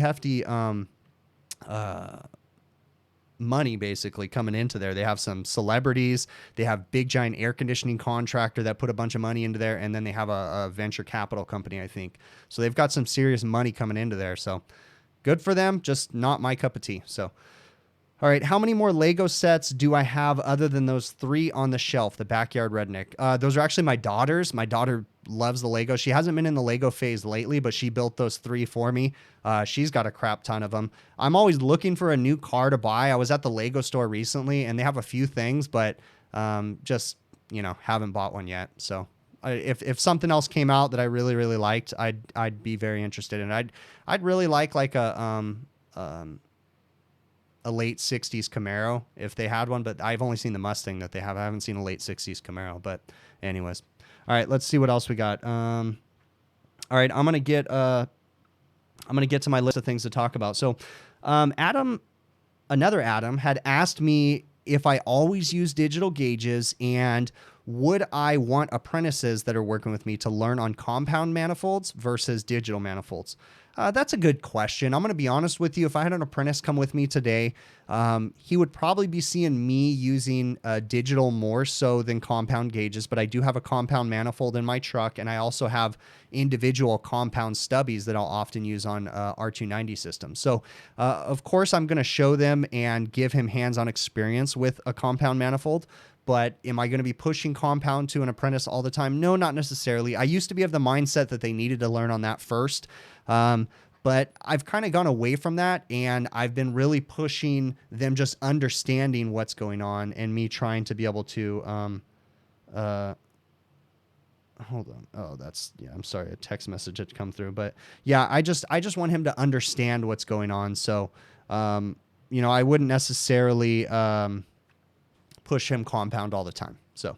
money basically coming into there. They have some celebrities. They have big giant air conditioning contractor that put a bunch of money into there. And then they have a venture capital company, I think. So they've got some serious money coming into there. So good for them. Just not my cup of tea. So all right, how many more Lego sets do I have other than those 3 on the shelf, the Backyard Redneck? Those are actually my daughter's. My daughter loves the Lego. She hasn't been in the Lego phase lately, but she built those 3 for me. She's got a crap ton of them. I'm always looking for a new car to buy. I was at the Lego store recently, and they have a few things, but just, haven't bought one yet. So if something else came out that I really, really liked, I'd be very interested in it. I'd really like a late 60s Camaro if they had one, but I've only seen the Mustang that they have. I haven't seen a late 60s Camaro, but anyways. All right, let's see what else we got. All right, I'm going to get to my list of things to talk about. So, another Adam had asked me if I always use digital gauges and would I want apprentices that are working with me to learn on compound manifolds versus digital manifolds? That's a good question. I'm going to be honest with you. If I had an apprentice come with me today, he would probably be seeing me using digital more so than compound gauges, but I do have a compound manifold in my truck, and I also have individual compound stubbies that I'll often use on R290 systems. So, of course, I'm going to show them and give him hands-on experience with a compound manifold. But am I going to be pushing compound to an apprentice all the time? No, not necessarily. I used to be of the mindset that they needed to learn on that first. But I've kind of gone away from that, and I've been really pushing them just understanding what's going on and me trying to be able to, hold on. Oh, I'm sorry. A text message had come through, but yeah, I just want him to understand what's going on. So, I wouldn't necessarily, push him compound all the time. So,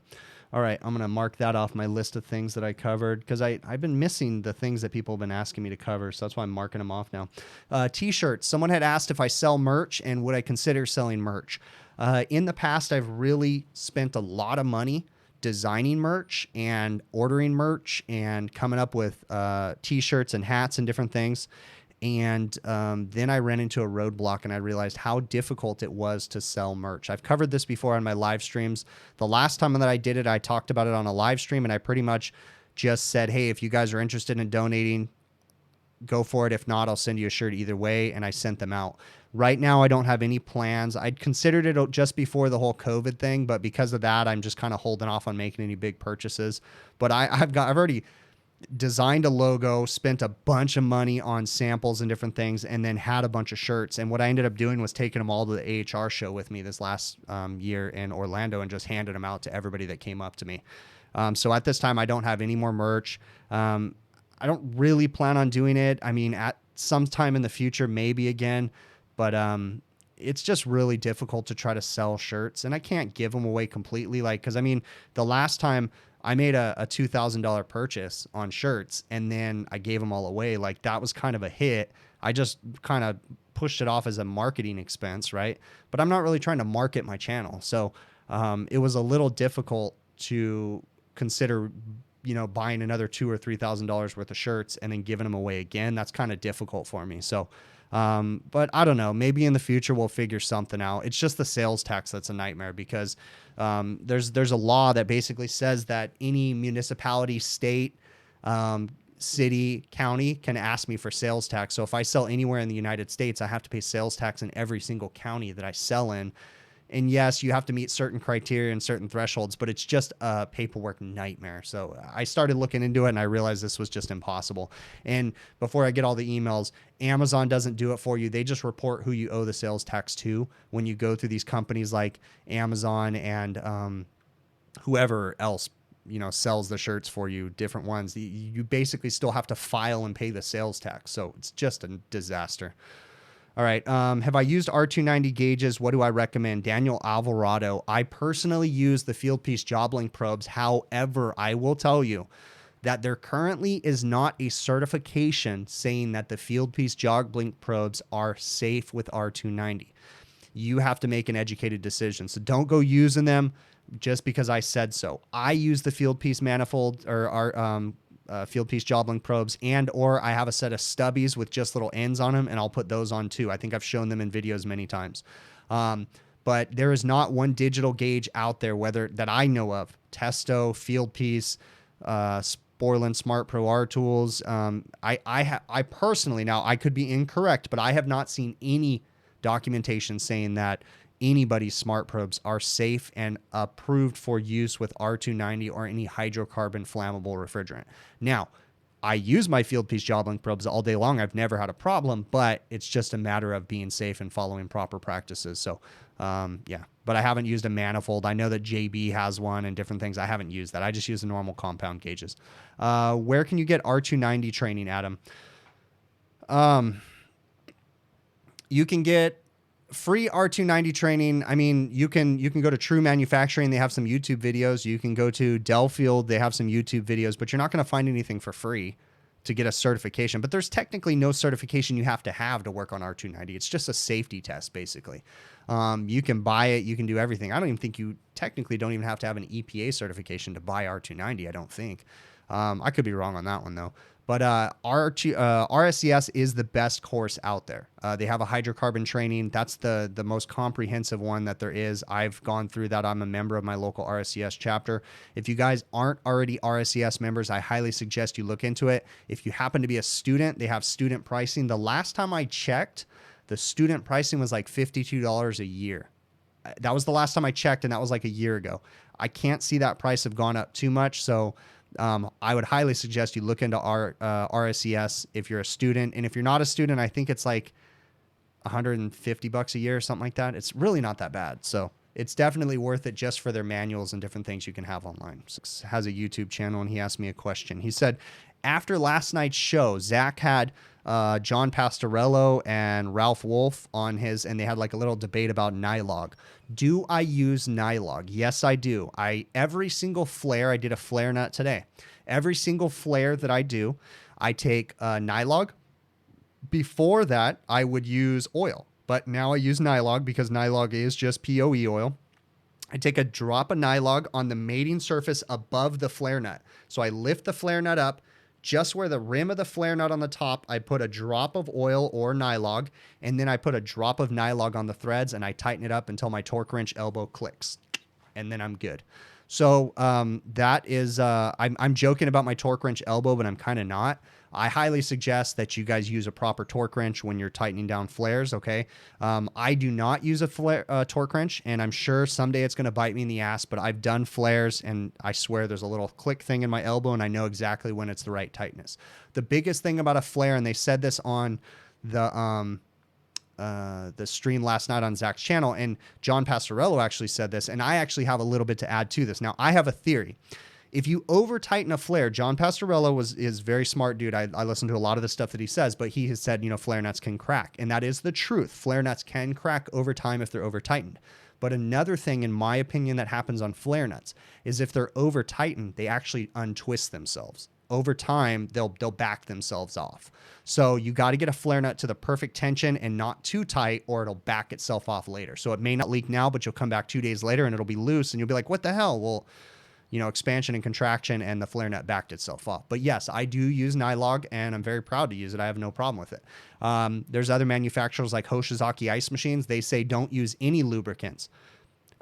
all right, I'm going to mark that off my list of things that I covered because I've been missing the things that people have been asking me to cover. So that's why I'm marking them off now. T-shirts. Someone had asked if I sell merch and would I consider selling merch. In the past, I've really spent a lot of money designing merch and ordering merch and coming up with T-shirts and hats and different things. And then I ran into a roadblock and I realized how difficult it was to sell merch. I've covered this before on my live streams. The last time that I did it, I talked about it on a live stream and I pretty much just said, hey, if you guys are interested in donating, go for it. If not, I'll send you a shirt either way. And I sent them out. Right now, I don't have any plans. I'd considered it just before the whole COVID thing, but because of that, I'm just kind of holding off on making any big purchases. But I've already designed a logo, spent a bunch of money on samples and different things, and then had a bunch of shirts. And what I ended up doing was taking them all to the AHR show with me this last year in Orlando and just handed them out to everybody that came up to me. So at this time, I don't have any more merch. I don't really plan on doing it. I mean, at some time in the future, maybe again, but it's just really difficult to try to sell shirts, and I can't give them away completely. Like, cause I mean, the last time I made a $2,000 purchase on shirts and then I gave them all away. Like, that was kind of a hit. I just kind of pushed it off as a marketing expense. Right. But I'm not really trying to market my channel. So it was a little difficult to consider, you know, buying another $2,000 or $3,000 worth of shirts and then giving them away again. That's kind of difficult for me. So, but I don't know, maybe in the future we'll figure something out. It's just the sales tax that's a nightmare, because there's a law that basically says that any municipality, state, city, county can ask me for sales tax. So if I sell anywhere in the United States, I have to pay sales tax in every single county that I sell in. And yes, you have to meet certain criteria and certain thresholds, but it's just a paperwork nightmare. So I started looking into it and I realized this was just impossible. And before I get all the emails, Amazon doesn't do it for you. They just report who you owe the sales tax to when you go through these companies like Amazon and whoever else, you know, sells the shirts for you, different ones. You basically still have to file and pay the sales tax. So it's just a disaster. All right. Have I used R290 gauges? What do I recommend? Daniel Alvarado. I personally use the Fieldpiece Joblink probes. However, I will tell you that there currently is not a certification saying that the Fieldpiece Joblink probes are safe with R290. You have to make an educated decision. So don't go using them just because I said so. I use the Fieldpiece manifold or our Fieldpiece Joblink probes, and or I have a set of stubbies with just little ends on them, and I'll put those on too. I think I've shown them in videos many times. But there is not one digital gauge out there, whether that I know of, Testo, Fieldpiece, Sporlan Smart Pro R tools. I personally, now I could be incorrect, but I have not seen any documentation saying that anybody's smart probes are safe and approved for use with R290 or any hydrocarbon flammable refrigerant. Now, I use my Fieldpiece Joblink probes all day long. I've never had a problem, but it's just a matter of being safe and following proper practices. So, yeah, but I haven't used a manifold. I know that JB has one and different things. I haven't used that. I just use the normal compound gauges. Where can you get R290 training, Adam? You can get free R290 training. I mean, you can go to True Manufacturing. They have some YouTube videos. You can go to Delfield. They have some YouTube videos, but you're not going to find anything for free to get a certification. But there's technically no certification you have to work on R290. It's just a safety test, basically. You can buy it. You can do everything. I don't even think you technically don't even have to have an EPA certification to buy R290. I don't think. I could be wrong on that one, though. But RSCS is the best course out there. They have a hydrocarbon training. That's the most comprehensive one that there is. I've gone through that. I'm a member of my local RSCS chapter. If you guys aren't already RSCS members, I highly suggest you look into it. If you happen to be a student, they have student pricing. The last time I checked, the student pricing was like $52 a year. That was the last time I checked, and that was like a year ago. I can't see that price have gone up too much, so I would highly suggest you look into RSCS if you're a student. And if you're not a student, I think it's like $150 a year or something like that. It's really not that bad. So it's definitely worth it just for their manuals and different things you can have online. So has a YouTube channel, and he asked me a question. He said, after last night's show, Zach had John Pastorello and Ralph Wolf on his, and they had like a little debate about Nylog. Do I use Nylog? Yes, I do. Every single flare, I did a flare nut today. Every single flare that I do, I take Nylog. Before that, I would use oil, but now I use Nylog because Nylog is just POE oil. I take a drop of Nylog on the mating surface above the flare nut. So I lift the flare nut up. Just where the rim of the flare nut on the top, I put a drop of oil or Nylog, and then I put a drop of Nylog on the threads, and I tighten it up until my torque wrench elbow clicks, and then I'm good. So that is, I'm joking about my torque wrench elbow, but I'm kind of not. I highly suggest that you guys use a proper torque wrench when you're tightening down flares, okay? I do not use a torque wrench, and I'm sure someday it's going to bite me in the ass, but I've done flares, and I swear there's a little click thing in my elbow, and I know exactly when it's the right tightness. The biggest thing about a flare, and they said this on the stream last night on Zach's channel, and John Passarello actually said this, and I actually have a little bit to add to this. Now, I have a theory. If you over tighten a flare, John Passarello is very smart dude. I listen to a lot of the stuff that he says, but he has said, you know, flare nuts can crack, and that is the truth. Flare nuts can crack over time if they're over tightened. But another thing, in my opinion, that happens on flare nuts is if they're over tightened, they actually untwist themselves. Over time, they'll back themselves off. So you got to get a flare nut to the perfect tension and not too tight, or it'll back itself off later. So it may not leak now, but you'll come back 2 days later and it'll be loose, and you'll be like, what the hell? Well, you know, expansion and contraction, and the flare nut backed itself off. But yes, I do use Nylog, and I'm very proud to use it. I have no problem with it. There's other manufacturers like Hoshizaki ice machines. They say don't use any lubricants.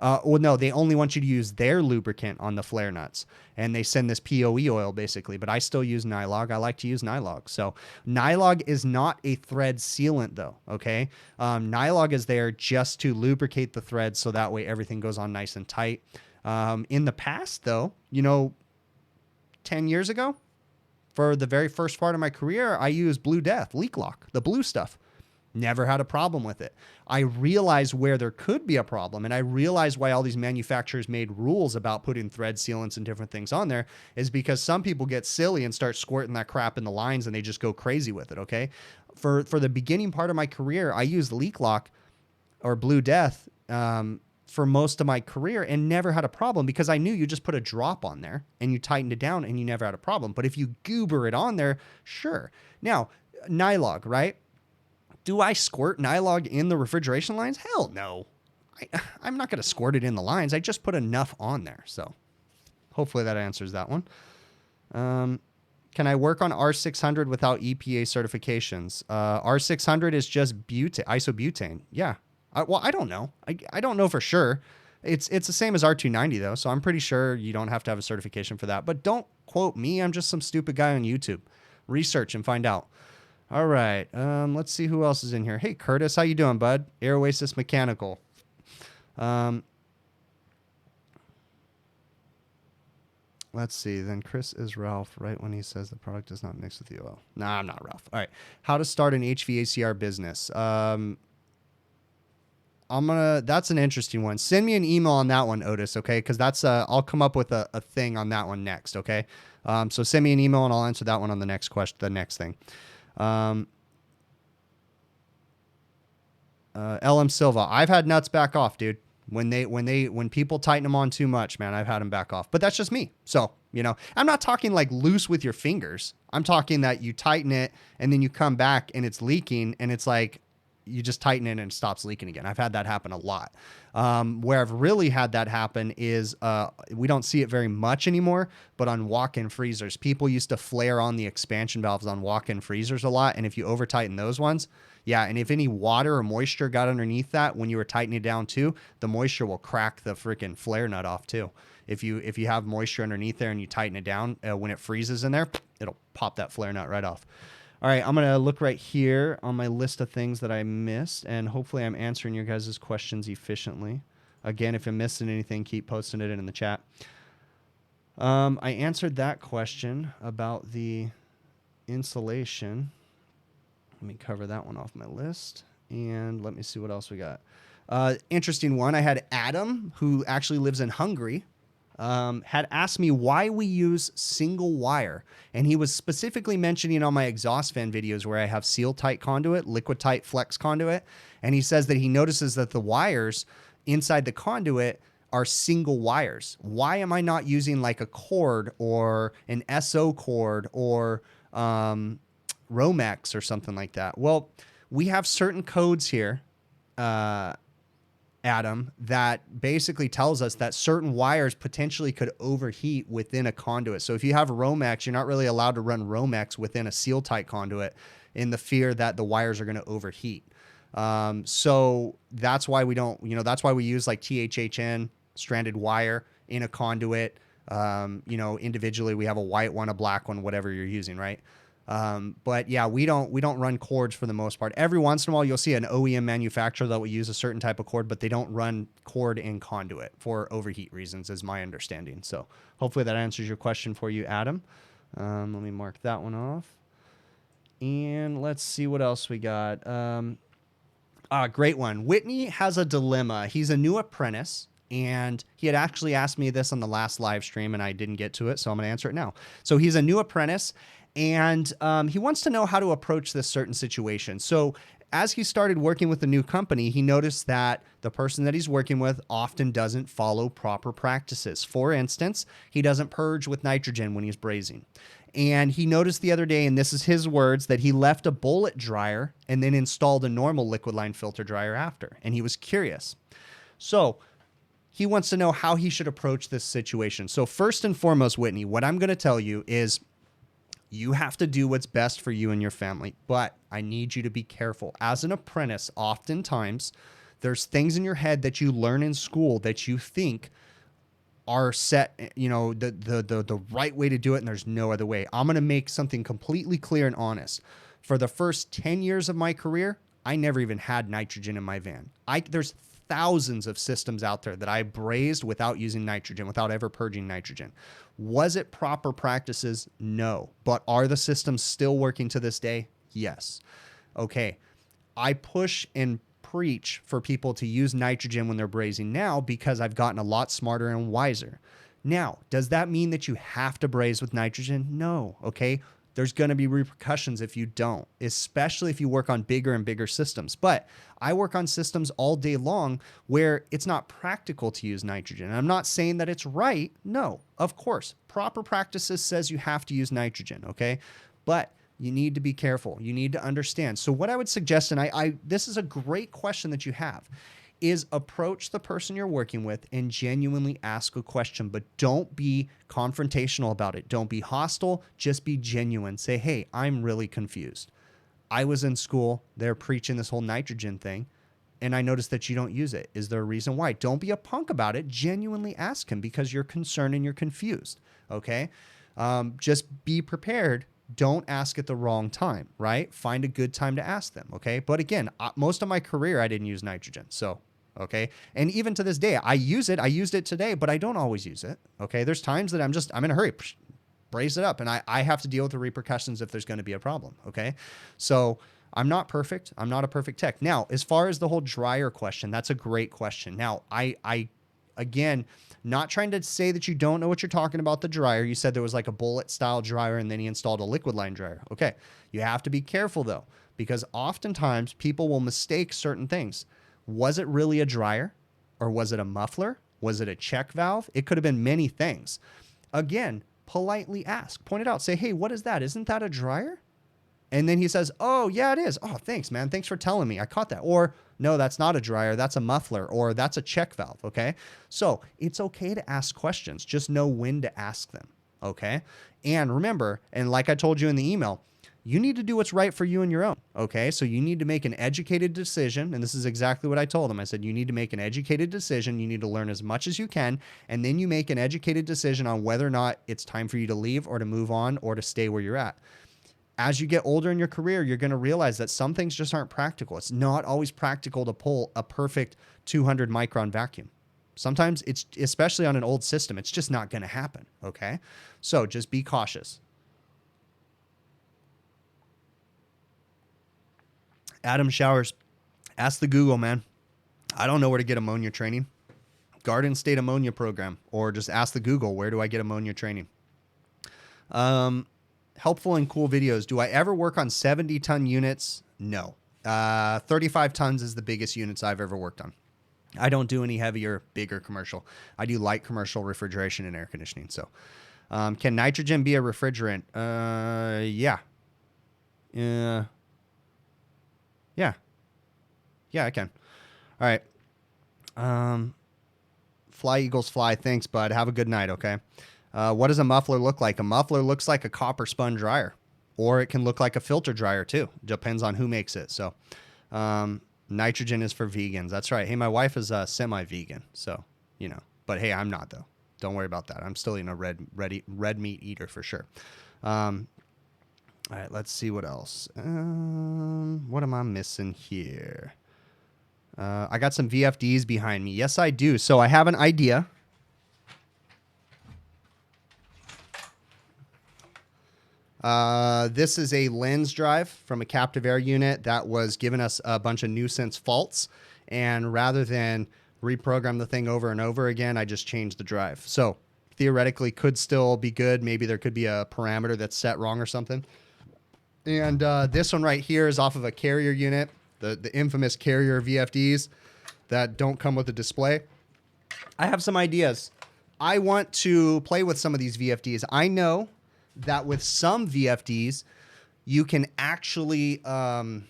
Well, no, they only want you to use their lubricant on the flare nuts, and they send this POE oil basically, but I still use Nylog. I like to use Nylog. So Nylog is not a thread sealant though. Okay. Nylog is there just to lubricate the threads, so that way everything goes on nice and tight. In the past though, you know, 10 years ago, for the very first part of my career, I used Blue Death, Leak Lock, the blue stuff. Never had a problem with it. I realized where there could be a problem, and I realized why all these manufacturers made rules about putting thread sealants and different things on there is because some people get silly and start squirting that crap in the lines, and they just go crazy with it, okay? For the beginning part of my career, I used Leak Lock or Blue Death for most of my career and never had a problem, because I knew you just put a drop on there and you tightened it down and you never had a problem. But if you goober it on there, sure. Now, Nylog, right? Do I squirt Nylog in the refrigeration lines? Hell no. I'm not going to squirt it in the lines. I just put enough on there. So hopefully that answers that one. Can I work on R600 without EPA certifications? R600 is just isobutane. Yeah. Well, I don't know. I don't know for sure. It's the same as R290 though. So I'm pretty sure you don't have to have a certification for that, but don't quote me. I'm just some stupid guy on YouTube. Research and find out. All right. Let's see who else is in here. Hey, Curtis, how you doing, bud? Air Oasis Mechanical. Let's see. Then Chris is Ralph, right when he says the product does not mix with the oil. Nah, I'm not Ralph. All right. How to start an HVACR business. That's an interesting one. Send me an email on that one, Otis, okay? Because that's, I'll come up with a thing on that one next, okay? So send me an email and I'll answer that one on the next question, the next thing. LM Silva, I've had nuts back off, dude. When people tighten them on too much, man, I've had them back off. But that's just me. So, you know, I'm not talking like loose with your fingers. I'm talking that you tighten it and then you come back and it's leaking and it's like you just tighten it and it stops leaking again. I've had that happen a lot. Where I've really had that happen is we don't see it very much anymore, but on walk-in freezers, people used to flare on the expansion valves on walk-in freezers a lot. And if you over tighten those ones, yeah, and if any water or moisture got underneath that when you were tightening it down too, the moisture will crack the freaking flare nut off too. If you have moisture underneath there and you tighten it down, when it freezes in there, it'll pop that flare nut right off. All right, I'm going to look right here on my list of things that I missed, and hopefully I'm answering your guys' questions efficiently. Again, if I'm missing anything, keep posting it in the chat. I answered that question about the insulation. Let me cover that one off my list, and let me see what else we got. Interesting one. I had Adam, who actually lives in Hungary, had asked me why we use single wire. And he was specifically mentioning on my exhaust fan videos where I have seal tight conduit, liquid tight flex conduit. And he says that he notices that the wires inside the conduit are single wires. Why am I not using like a cord or an SO cord or Romex or something like that? Well, we have certain codes here, Adam, that basically tells us that certain wires potentially could overheat within a conduit. So if you have Romex, you're not really allowed to run Romex within a seal tight conduit in the fear that the wires are going to overheat. So that's why we don't, that's why we use like THHN stranded wire in a conduit. Individually we have a white one, a black one, whatever you're using, right? But yeah, we don't run cords for the most part. Every once in a while, you'll see an OEM manufacturer that will use a certain type of cord, but they don't run cord in conduit for overheat reasons, is my understanding. So hopefully that answers your question for you, Adam. Let me mark that one off. And let's see what else we got. Great one. Whitney has a dilemma. He's a new apprentice, and he had actually asked me this on the last live stream, and I didn't get to it, so I'm going to answer it now. So he's a new apprentice, and he wants to know how to approach this certain situation. So as he started working with the new company, he noticed that the person that he's working with often doesn't follow proper practices. For instance, he doesn't purge with nitrogen when he's brazing. And he noticed the other day, and this is his words, that he left a bullet dryer and then installed a normal liquid line filter dryer after. And he was curious. So he wants to know how he should approach this situation. So first and foremost, Whitney, what I'm going to tell you is you have to do what's best for you and your family. But I need you to be careful. As an apprentice, oftentimes there's things in your head that you learn in school that you think are set, you know, the right way to do it, and there's no other way. I'm going to make something completely clear and honest. For the first 10 years of my career, I never even had nitrogen in my van. There's thousands of systems out there that I brazed without using nitrogen, without ever purging nitrogen. Was it proper practices? No. But are the systems still working to this day? Yes. Okay. I push and preach for people to use nitrogen when they're brazing now because I've gotten a lot smarter and wiser. Now, does that mean that you have to braze with nitrogen? No. Okay. There's going to be repercussions if you don't, especially if you work on bigger and bigger systems. But I work on systems all day long where it's not practical to use nitrogen. And I'm not saying that it's right. No, of course, proper practices says you have to use nitrogen. Okay. But you need to be careful. You need to understand. So what I would suggest, and this is a great question that you have, is approach the person you're working with and genuinely ask a question, but don't be confrontational about it. Don't be hostile. Just be genuine. Say, hey, I'm really confused. I was in school. They're preaching this whole nitrogen thing, and I noticed that you don't use it. Is there a reason why? Don't be a punk about it. Genuinely ask him because you're concerned and you're confused. Okay? Just be prepared. Don't ask at the wrong time, right? Find a good time to ask them, okay? But again, most of my career, I didn't use nitrogen, so, okay? And even to this day, I use it. I used it today, but I don't always use it, okay? There's times that I'm in a hurry, braze it up, and I have to deal with the repercussions if there's going to be a problem, okay? So I'm not perfect. I'm not a perfect tech. Now, as far as the whole dryer question, that's a great question. Now, again, not trying to say that you don't know what you're talking about the dryer. You said there was like a bullet style dryer and then he installed a liquid line dryer. Okay. You have to be careful though, because oftentimes people will mistake certain things. Was it really a dryer or was it a muffler? Was it a check valve? It could have been many things. Again, politely ask, point it out, say, hey, what is that? Isn't that a dryer? And then he says, oh, yeah, it is. Oh, thanks, man. Thanks for telling me. I caught that. Or, no, that's not a dryer. That's a muffler. Or that's a check valve. Okay. So it's okay to ask questions. Just know when to ask them. Okay. And remember, and like I told you in the email, you need to do what's right for you and your own. Okay. So you need to make an educated decision. And this is exactly what I told him. I said, you need to make an educated decision. You need to learn as much as you can. And then you make an educated decision on whether or not it's time for you to leave or to move on or to stay where you're at. As you get older in your career, you're going to realize that some things just aren't practical. It's not always practical to pull a perfect 200 micron vacuum. Sometimes it's, especially on an old system, it's just not going to happen. Okay. So just be cautious. Adam Showers, ask the Google, man. I don't know where to get ammonia training. Garden State Ammonia Program, or just ask the Google, where do I get ammonia training? Helpful and cool videos. Do I ever work on 70-ton units? No. 35 tons is the biggest units I've ever worked on. I don't do any heavier, bigger commercial. I do light commercial refrigeration and air conditioning. So, can nitrogen be a refrigerant? Yeah. Yeah. Yeah, I can. All right. Fly Eagles fly. Thanks, bud. Have a good night, okay? What does a muffler look like? A muffler looks like a copper spun dryer, or it can look like a filter dryer too. Depends on who makes it. So, nitrogen is for vegans. That's right. Hey, my wife is semi-vegan, so, you know, but hey, I'm not though. Don't worry about that. I'm still, you know, red meat eater for sure. All right, let's see what else. What am I missing here? I got some VFDs behind me. Yes, I do. So I have an idea. This is a lens drive from a captive air unit that was giving us a bunch of nuisance faults. And rather than reprogram the thing over and over again, I just changed the drive. So theoretically could still be good. Maybe there could be a parameter that's set wrong or something. And this one right here is off of a carrier unit, the infamous carrier VFDs that don't come with a display. I have some ideas. I want to play with some of these VFDs. I know that with some VFDs, you can actually, I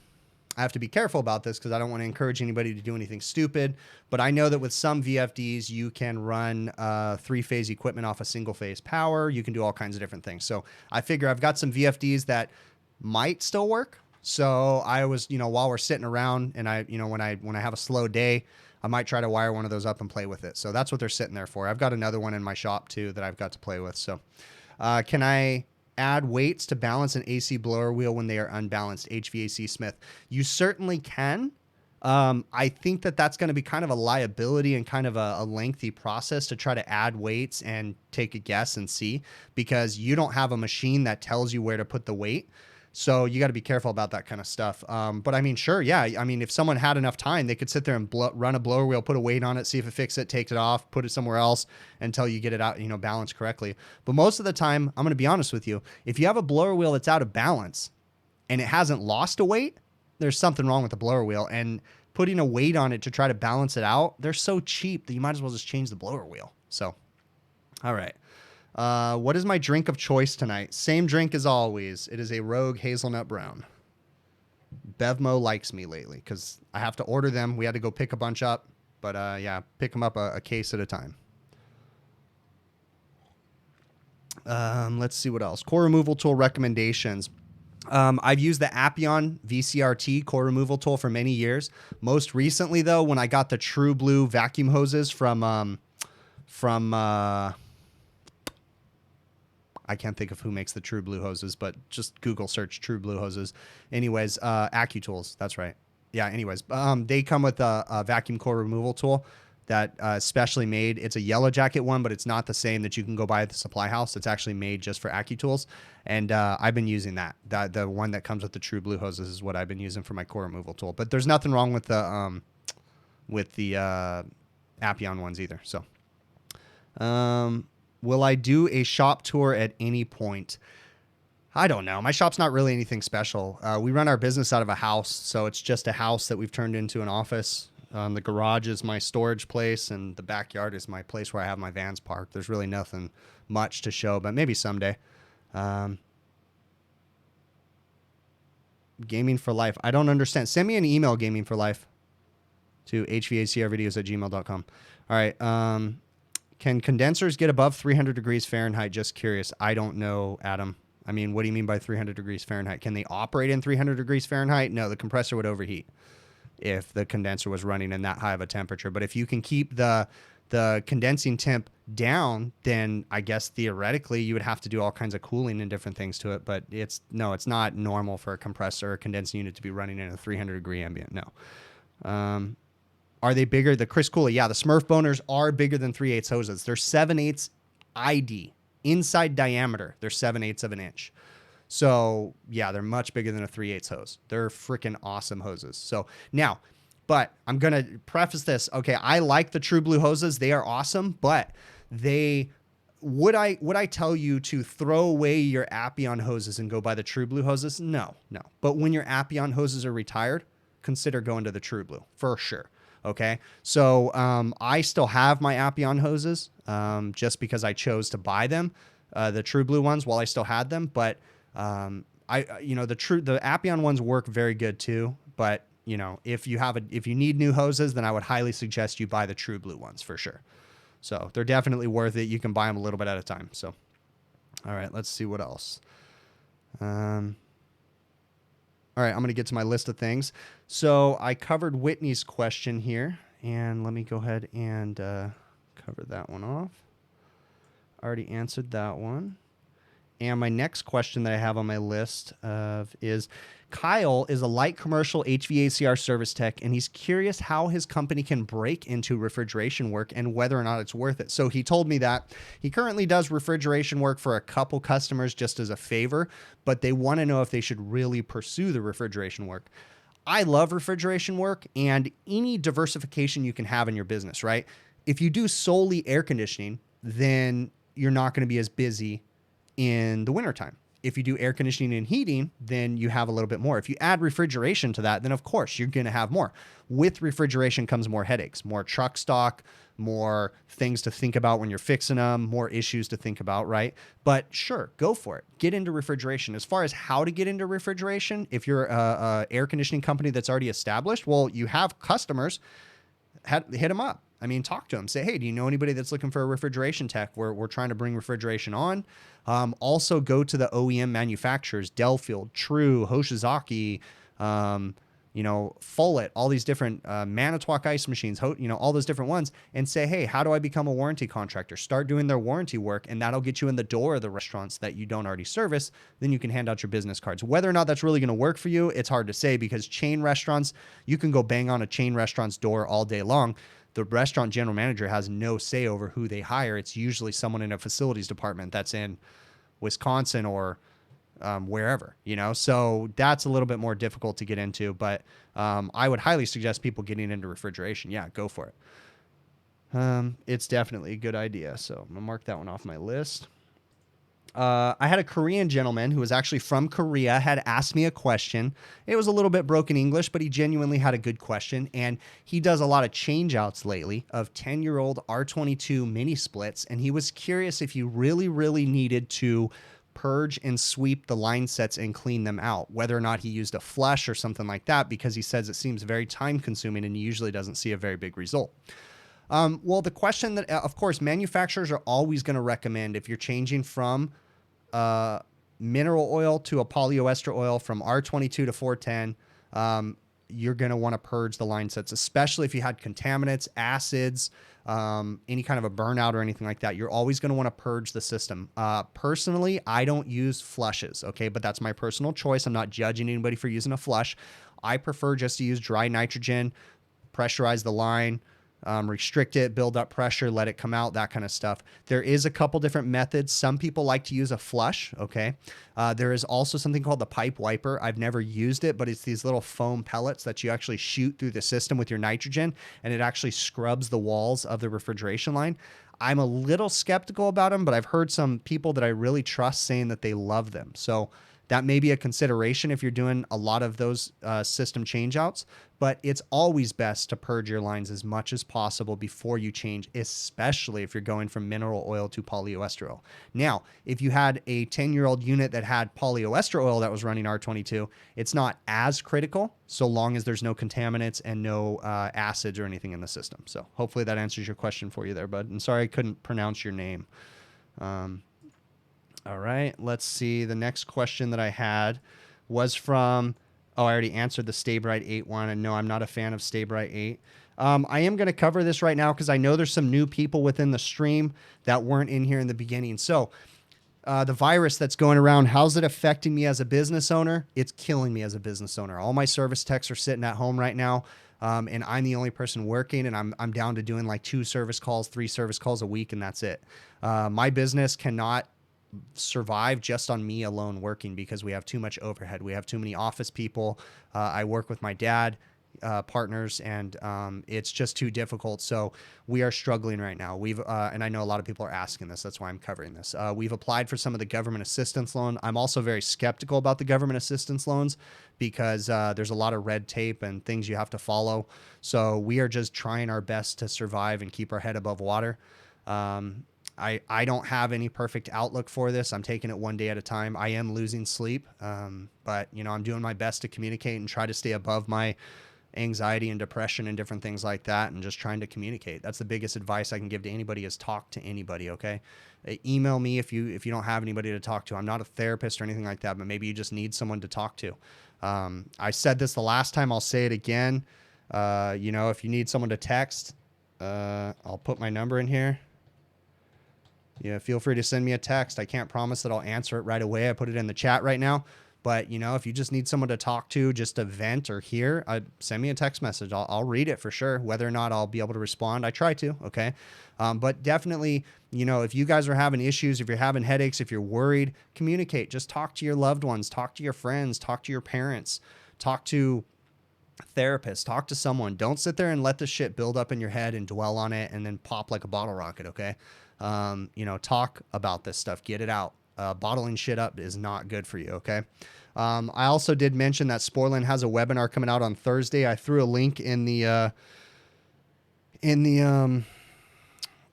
have to be careful about this because I don't want to encourage anybody to do anything stupid, but I know that with some VFDs, you can run three-phase equipment off a single-phase power. You can do all kinds of different things. So I figure I've got some VFDs that might still work. So I was, while we're sitting around and when I have a slow day, I might try to wire one of those up and play with it. So that's what they're sitting there for. I've got another one in my shop too that I've got to play with. So can I add weights to balance an AC blower wheel when they are unbalanced? HVAC Smith. You certainly can. I think that that's going to be kind of a liability and kind of a lengthy process to try to add weights and take a guess and see, because you don't have a machine that tells you where to put the weight. So you got to be careful about that kind of stuff. But I mean, sure. Yeah. I mean, if someone had enough time, they could sit there and run a blower wheel, put a weight on it, see if it fixes it, take it off, put it somewhere else until you get it out, balanced correctly. But most of the time, I'm going to be honest with you. If you have a blower wheel that's out of balance and it hasn't lost a weight, there's something wrong with the blower wheel. And putting a weight on it to try to balance it out, they're so cheap that you might as well just change the blower wheel. So, all right. What is my drink of choice tonight? Same drink as always. It is a Rogue Hazelnut Brown. Bevmo likes me lately because I have to order them. We had to go pick a bunch up, but yeah, pick them up a case at a time. Let's see what else. Core removal tool recommendations. I've used the Appion VCRT core removal tool for many years. Most recently, though, when I got the True Blue vacuum hoses from I can't think of who makes the True Blue hoses, but just Google search True Blue hoses. Anyways, AccuTools. That's right. Yeah. Anyways, they come with a vacuum core removal tool that specially made. It's a Yellow Jacket one, but it's not the same that you can go buy at the supply house. It's actually made just for AccuTools, and I've been using that. The one that comes with the True Blue hoses is what I've been using for my core removal tool. But there's nothing wrong with the Appion ones either. So. Will I do a shop tour at any point? I don't know. My shop's not really anything special. We run our business out of a house, so it's just a house that we've turned into an office. The garage is my storage place, and the backyard is my place where I have my vans parked. There's really nothing much to show, but maybe someday. Gaming for Life. I don't understand. Send me an email, Gaming for Life, to hvacrvideos@gmail.com. All right. Can condensers get above 300 degrees Fahrenheit? Just curious. I don't know, Adam. I mean, what do you mean by 300 degrees Fahrenheit? Can they operate in 300 degrees Fahrenheit? No, the compressor would overheat if the condenser was running in that high of a temperature. But if you can keep the condensing temp down, then I guess theoretically you would have to do all kinds of cooling and different things to it. But it's not normal for a compressor or condensing unit to be running in a 300 degree ambient. No. Are they bigger? The Chris Cooley, yeah, the Smurf boners are bigger than 3/8 hoses. They're 7/8 ID. Inside diameter, they're 7/8 of an inch. So, yeah, they're much bigger than a 3/8 hose. They're freaking awesome hoses. So, now, but I'm going to preface this. Okay, I like the True Blue hoses. They are awesome, but would I tell you to throw away your Appion hoses and go buy the True Blue hoses? No. But when your Appion hoses are retired, consider going to the True Blue for sure. Okay, so I still have my Appion hoses just because I chose to buy them, the True Blue ones, while I still had them. But the Appion ones work very good too. But if you need new hoses, then I would highly suggest you buy the True Blue ones for sure. So they're definitely worth it. You can buy them a little bit at a time. So, all right, let's see what else. All right, I'm going to get to my list of things. So I covered Whitney's question here, and let me go ahead and cover that one off. Already answered that one. And my next question that I have on my list is Kyle is a light commercial HVACR service tech, and he's curious how his company can break into refrigeration work and whether or not it's worth it. So he told me that he currently does refrigeration work for a couple customers just as a favor, but they want to know if they should really pursue the refrigeration work. I love refrigeration work and any diversification you can have in your business, right? If you do solely air conditioning, then you're not going to be as busy in the wintertime. If you do air conditioning and heating, then you have a little bit more. If you add refrigeration to that, then of course you're going to have more. With refrigeration comes more headaches, more truck stock, more things to think about when you're fixing them, more issues to think about, right? But sure, go for it. Get into refrigeration. As far as how to get into refrigeration, if you're a air conditioning company that's already established, well, you have customers, hit them up. I mean, talk to them. Say, hey, do you know anybody that's looking for a refrigeration tech? We're trying to bring refrigeration on. Also, go to the OEM manufacturers, Delfield, True, Hoshizaki, Follett, all these different Manitowoc ice machines, all those different ones, and say, hey, how do I become a warranty contractor? Start doing their warranty work, and that'll get you in the door of the restaurants that you don't already service. Then you can hand out your business cards. Whether or not that's really going to work for you, it's hard to say, because chain restaurants, you can go bang on a chain restaurant's door all day long. The restaurant general manager has no say over who they hire. It's usually someone in a facilities department that's in Wisconsin or wherever, so that's a little bit more difficult to get into, but I would highly suggest people getting into refrigeration. Yeah, go for it. It's definitely a good idea. So I'm gonna mark that one off my list. I had a Korean gentleman who was actually from Korea had asked me a question. It was a little bit broken English, but he genuinely had a good question. And he does a lot of change outs lately of 10-year-old R22 mini splits. And he was curious if you really, really needed to purge and sweep the line sets and clean them out, whether or not he used a flush or something like that, because he says it seems very time consuming and he usually doesn't see a very big result. Well, the question that, of course, manufacturers are always going to recommend, if you're changing from mineral oil to a polyester oil from R22 to 410, you're going to want to purge the line sets, especially if you had contaminants, acids, any kind of a burnout or anything like that. You're always going to want to purge the system. Personally, I don't use flushes, okay? But that's my personal choice. I'm not judging anybody for using a flush. I prefer just to use dry nitrogen, pressurize the line, restrict it, build up pressure, let it come out, that kind of stuff. There is a couple different methods. Some people like to use a flush, okay? There is also something called the pipe wiper. I've never used it, but it's these little foam pellets that you actually shoot through the system with your nitrogen, and it actually scrubs the walls of the refrigeration line. I'm a little skeptical about them, but I've heard some people that I really trust saying that they love them. So that may be a consideration if you're doing a lot of those system changeouts, but it's always best to purge your lines as much as possible before you change, especially if you're going from mineral oil to polyester oil. Now, if you had a 10-year-old unit that had polyester oil that was running R22, it's not as critical so long as there's no contaminants and no acids or anything in the system. So hopefully that answers your question for you there, bud. And sorry I couldn't pronounce your name. All right, let's see. The next question that I had was from, I already answered the Stay Bright 8 one, and no, I'm not a fan of Stay Bright 8. I am going to cover this right now because I know there's some new people within the stream that weren't in here in the beginning. So the virus that's going around, how's it affecting me as a business owner? It's killing me as a business owner. All my service techs are sitting at home right now, and I'm the only person working, and I'm down to doing like 2 service calls, 3 service calls a week, and that's it. My business cannot survive just on me alone working because we have too much overhead. We have too many office people. I work with my dad, partners, and it's just too difficult. So we are struggling right now. And I know a lot of people are asking this. That's why I'm covering this. We've applied for some of the government assistance loan. I'm also very skeptical about the government assistance loans because there's a lot of red tape and things you have to follow. So we are just trying our best to survive and keep our head above water. I don't have any perfect outlook for this. I'm taking it one day at a time. I am losing sleep, but I'm doing my best to communicate and try to stay above my anxiety and depression and different things like that, and just trying to communicate. That's the biggest advice I can give to anybody, is talk to anybody. Okay, email me if you don't have anybody to talk to. I'm not a therapist or anything like that, but maybe you just need someone to talk to. I said this the last time. I'll say it again. If you need someone to text, I'll put my number in here. Yeah, feel free to send me a text. I can't promise that I'll answer it right away. I put it in the chat right now. But, you know, if you just need someone to talk to, just to vent or hear, send me a text message. I'll read it for sure. Whether or not I'll be able to respond, I try to, okay? But definitely, you know, if you guys are having issues, if you're having headaches, if you're worried, communicate. Just talk to your loved ones, talk to your friends, talk to your parents, talk to therapists, talk to someone. Don't sit there and let this shit build up in your head and dwell on it and then pop like a bottle rocket, okay? You know, talk about this stuff. Get it out. Bottling shit up is not good for you, okay? I also did mention that Sporlan has a webinar coming out on Thursday. I threw a link in the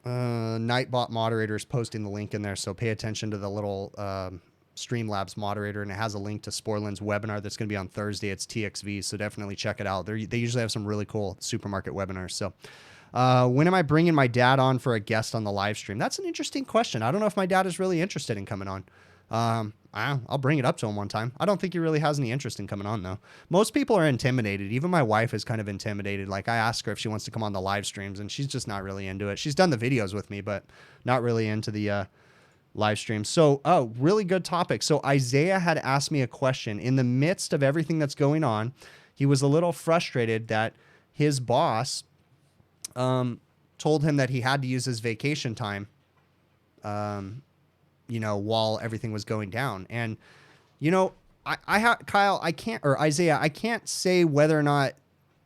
Nightbot moderators posting the link in there, so pay attention to the little Streamlabs moderator, and it has a link to Sporlan's webinar that's going to be on Thursday. It's TXV, so definitely check it out. They usually have some really cool supermarket webinars. So when am I bringing my dad on for a guest on the live stream? That's an interesting question. I don't know if my dad is really interested in coming on. I'll bring it up to him one time. I don't think he really has any interest in coming on, though. Most people are intimidated. Even my wife is kind of intimidated. Like, I ask her if she wants to come on the live streams, and she's just not really into it. She's done the videos with me, but not really into the live stream. So, really good topic. So Isaiah had asked me a question. In the midst of everything that's going on, he was a little frustrated that his boss told him that he had to use his vacation time, you know, while everything was going down. And, you know, Kyle, or Isaiah, I can't say whether or not,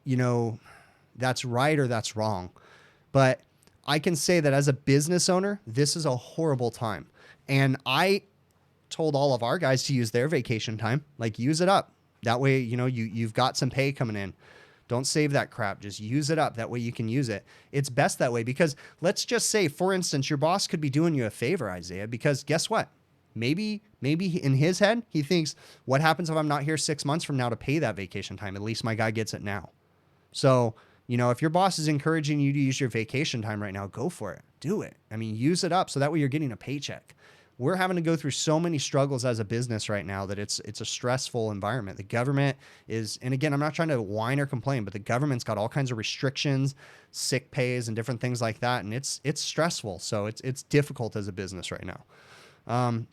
you know, that's right or that's wrong, but I can say that as a business owner, this is a horrible time. And I told all of our guys to use their vacation time, like use it up. That way, you know, you've got some pay coming in. Don't save that crap. Just use it up. That way you can use it. It's best that way, because let's just say, for instance, your boss could be doing you a favor, Isaiah, because guess what? Maybe in his head, he thinks, what happens if I'm not here 6 months from now to pay that vacation time? At least my guy gets it now. So, you know, if your boss is encouraging you to use your vacation time right now, go for it. Do it. I mean, use it up so that way you're getting a paycheck. We're having to go through so many struggles as a business right now that it's a stressful environment. The government is, and again, I'm not trying to whine or complain, but the government's got all kinds of restrictions, sick pays, and different things like that, and it's stressful. So it's difficult as a business right now.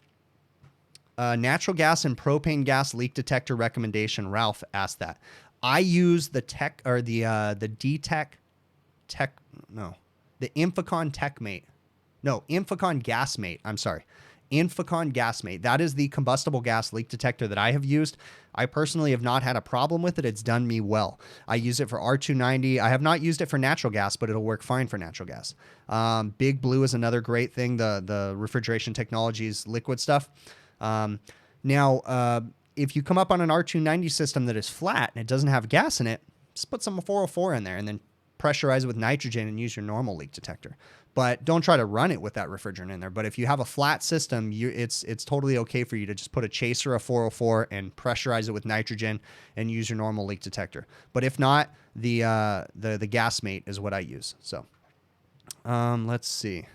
Natural gas and propane gas leak detector recommendation. Ralph asked that. I use the Infocon TechMate. No, Infocon GasMate. I'm sorry. Infocon GasMate. That is the combustible gas leak detector that I have used. I personally have not had a problem with it. It's done me well. I use it for R290. I have not used it for natural gas, but it'll work fine for natural gas. Big Blue is another great thing, the refrigeration technologies liquid stuff. Now, if you come up on an R290 system that is flat and it doesn't have gas in it, just put some 404 in there and then pressurize it with nitrogen and use your normal leak detector. But don't try to run it with that refrigerant in there. But if you have a flat system, it's totally okay for you to just put a chaser of 404 and pressurize it with nitrogen and use your normal leak detector. But if not, the GasMate is what I use. So let's see.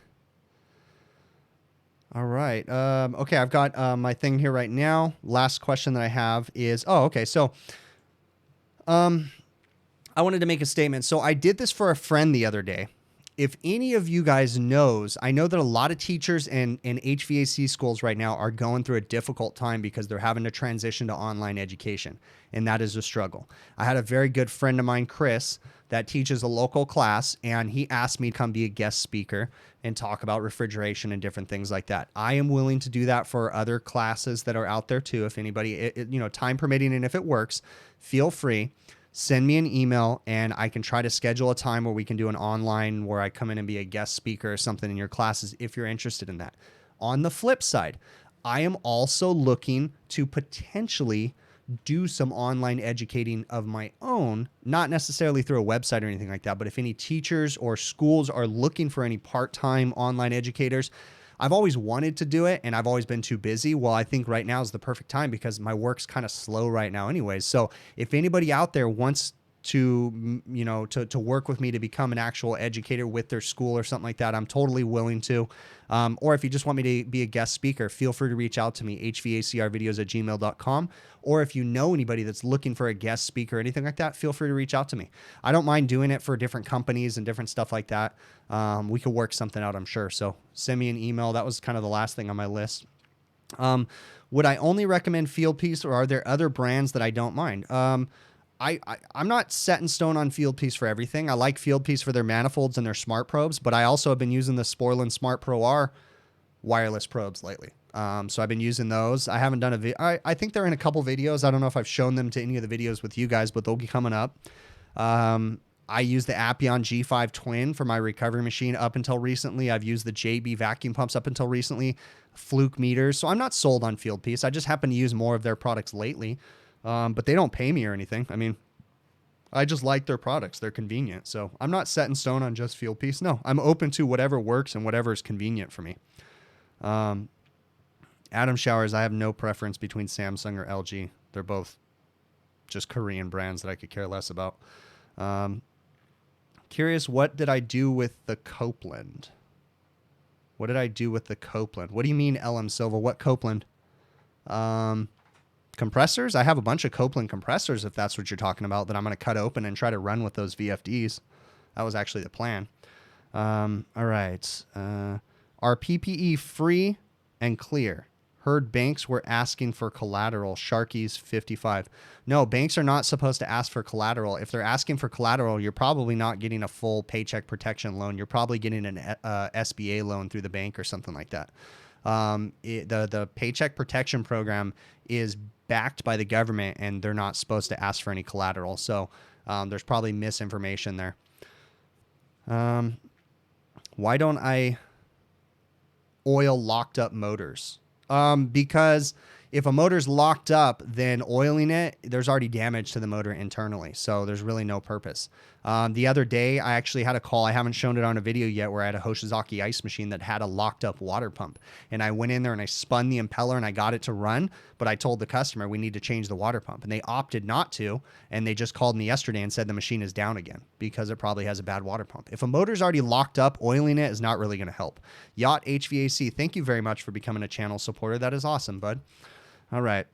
All right. Okay, I've got my thing here right now. Last question that I have is, okay. So I wanted to make a statement. So I did this for a friend the other day. If any of you guys knows, I know that a lot of teachers in HVAC schools right now are going through a difficult time because they're having to transition to online education, and that is a struggle. I had a very good friend of mine, Chris, that teaches a local class, and he asked me to come be a guest speaker and talk about refrigeration and different things like that. I am willing to do that for other classes that are out there too. If anybody, time permitting, and if it works, feel free. Send me an email and I can try to schedule a time where we can do an online where I come in and be a guest speaker or something in your classes if you're interested in that. On the flip side, I am also looking to potentially do some online educating of my own, not necessarily through a website or anything like that, but if any teachers or schools are looking for any part-time online educators, I've always wanted to do it and I've always been too busy. Well, I think right now is the perfect time because my work's kind of slow right now anyways. So if anybody out there wants to work with me to become an actual educator with their school or something like that, I'm totally willing to. Or if you just want me to be a guest speaker, feel free to reach out to me, hvacrvideos@gmail.com. Or if you know anybody that's looking for a guest speaker or anything like that, feel free to reach out to me. I don't mind doing it for different companies and different stuff like that. We could work something out, I'm sure. So send me an email. That was kind of the last thing on my list. Would I only recommend Fieldpiece, or are there other brands that I don't mind? I'm not set in stone on Fieldpiece for everything. I like Fieldpiece for their manifolds and their smart probes, but I also have been using the Sporlan Smart Pro R wireless probes lately. So I've been using those. I haven't done I think they're in a couple videos. I don't know if I've shown them to any of the videos with you guys, but they'll be coming up. I use the Appion G5 Twin for my recovery machine up until recently. I've used the JB vacuum pumps up until recently, Fluke meters. So I'm not sold on Fieldpiece. I just happen to use more of their products lately. But they don't pay me or anything. I mean, I just like their products. They're convenient. So I'm not set in stone on just Fieldpiece. No, I'm open to whatever works and whatever is convenient for me. Adam Showers, I have no preference between Samsung or LG. They're both just Korean brands that I could care less about. Curious, what did I do with the Copeland? What did I do with the Copeland? What do you mean, LM Silva? What Copeland? Compressors? I have a bunch of Copeland compressors, if that's what you're talking about, that I'm going to cut open and try to run with those VFDs. That was actually the plan. All right. Are PPE free and clear? Heard banks were asking for collateral. Sharkies 55. No, banks are not supposed to ask for collateral. If they're asking for collateral, you're probably not getting a full paycheck protection loan. You're probably getting an SBA loan through the bank or something like that. The Paycheck Protection Program is backed by the government, and they're not supposed to ask for any collateral. So there's probably misinformation there. Why don't I oil locked up motors? Because if a motor's locked up, then oiling it, there's already damage to the motor internally. So there's really no purpose. The other day, I actually had a call. I haven't shown it on a video yet, where I had a Hoshizaki ice machine that had a locked up water pump. And I went in there and I spun the impeller and I got it to run. But I told the customer we need to change the water pump. And they opted not to. And they just called me yesterday and said the machine is down again because it probably has a bad water pump. If a motor's already locked up, oiling it is not really going to help. Yacht HVAC, thank you very much for becoming a channel supporter. That is awesome, bud. All right.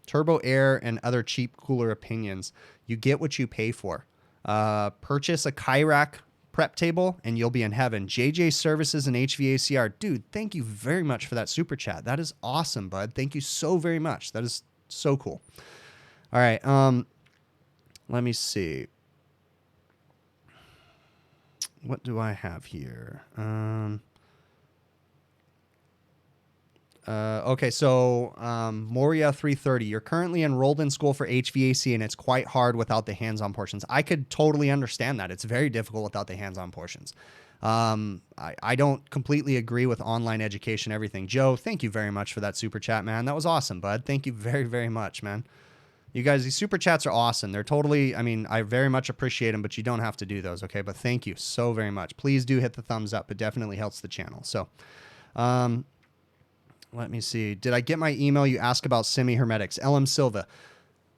Turbo Air and other cheap cooler opinions. You get what you pay for. Purchase a Kyrac prep table and you'll be in heaven. JJ Services and HVACR. Dude, thank you very much for that super chat. That is awesome, bud. Thank you so very much. That is so cool. All right. Let me see. What do I have here? Okay, so Moria 330, you're currently enrolled in school for HVAC and it's quite hard without the hands-on portions. I could totally understand that. It's very difficult without the hands-on portions. I don't completely agree with online education, everything. Joe, thank you very much for that super chat, man. That was awesome, bud. Thank you very, very much, man. You guys, these super chats are awesome. They're totally, I mean, I very much appreciate them, but you don't have to do those, okay? But thank you so very much. Please do hit the thumbs up. It definitely helps the channel. So, let me see. Did I get my email? You ask about semi-hermetics. LM Silva.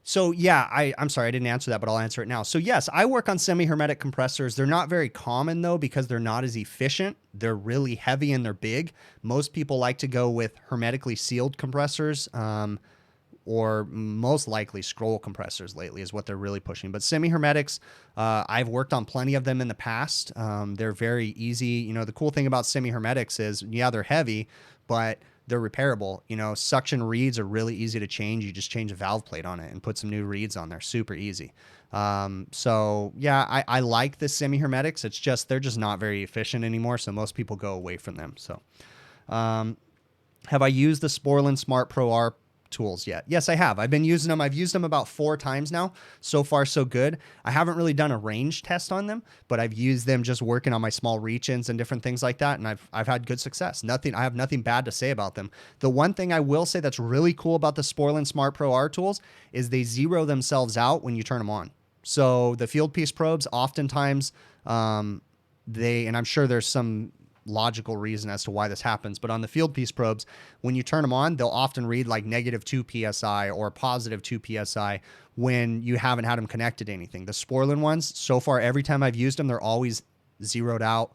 So yeah, I'm sorry, I didn't answer that, but I'll answer it now. So yes, I work on semi-hermetic compressors. They're not very common though, because they're not as efficient. They're really heavy and they're big. Most people like to go with hermetically sealed compressors, or most likely scroll compressors lately is what they're really pushing. But semi-hermetics, I've worked on plenty of them in the past. They're very easy. You know, the cool thing about semi-hermetics is, yeah, they're heavy, but they're repairable. You know, suction reeds are really easy to change. You just change a valve plate on it and put some new reeds on there. Super easy. So yeah, I like the semi-hermetics. It's just, they're just not very efficient anymore. So most people go away from them. So, have I used the Sporlan Smart Pro R tools yet? Yes, I have. I've been using them. I've used them about 4 times now. So far, so good. I haven't really done a range test on them, but I've used them just working on my small reach-ins and different things like that. And I've had good success. I have nothing bad to say about them. The one thing I will say that's really cool about the Sporlan Smart Pro R tools is they zero themselves out when you turn them on. So the field piece probes, oftentimes, and I'm sure there's some logical reason as to why this happens. But on the field piece probes, when you turn them on, they'll often read like -2 psi or +2 psi when you haven't had them connected to anything. The Sporlan ones, so far, every time I've used them, they're always zeroed out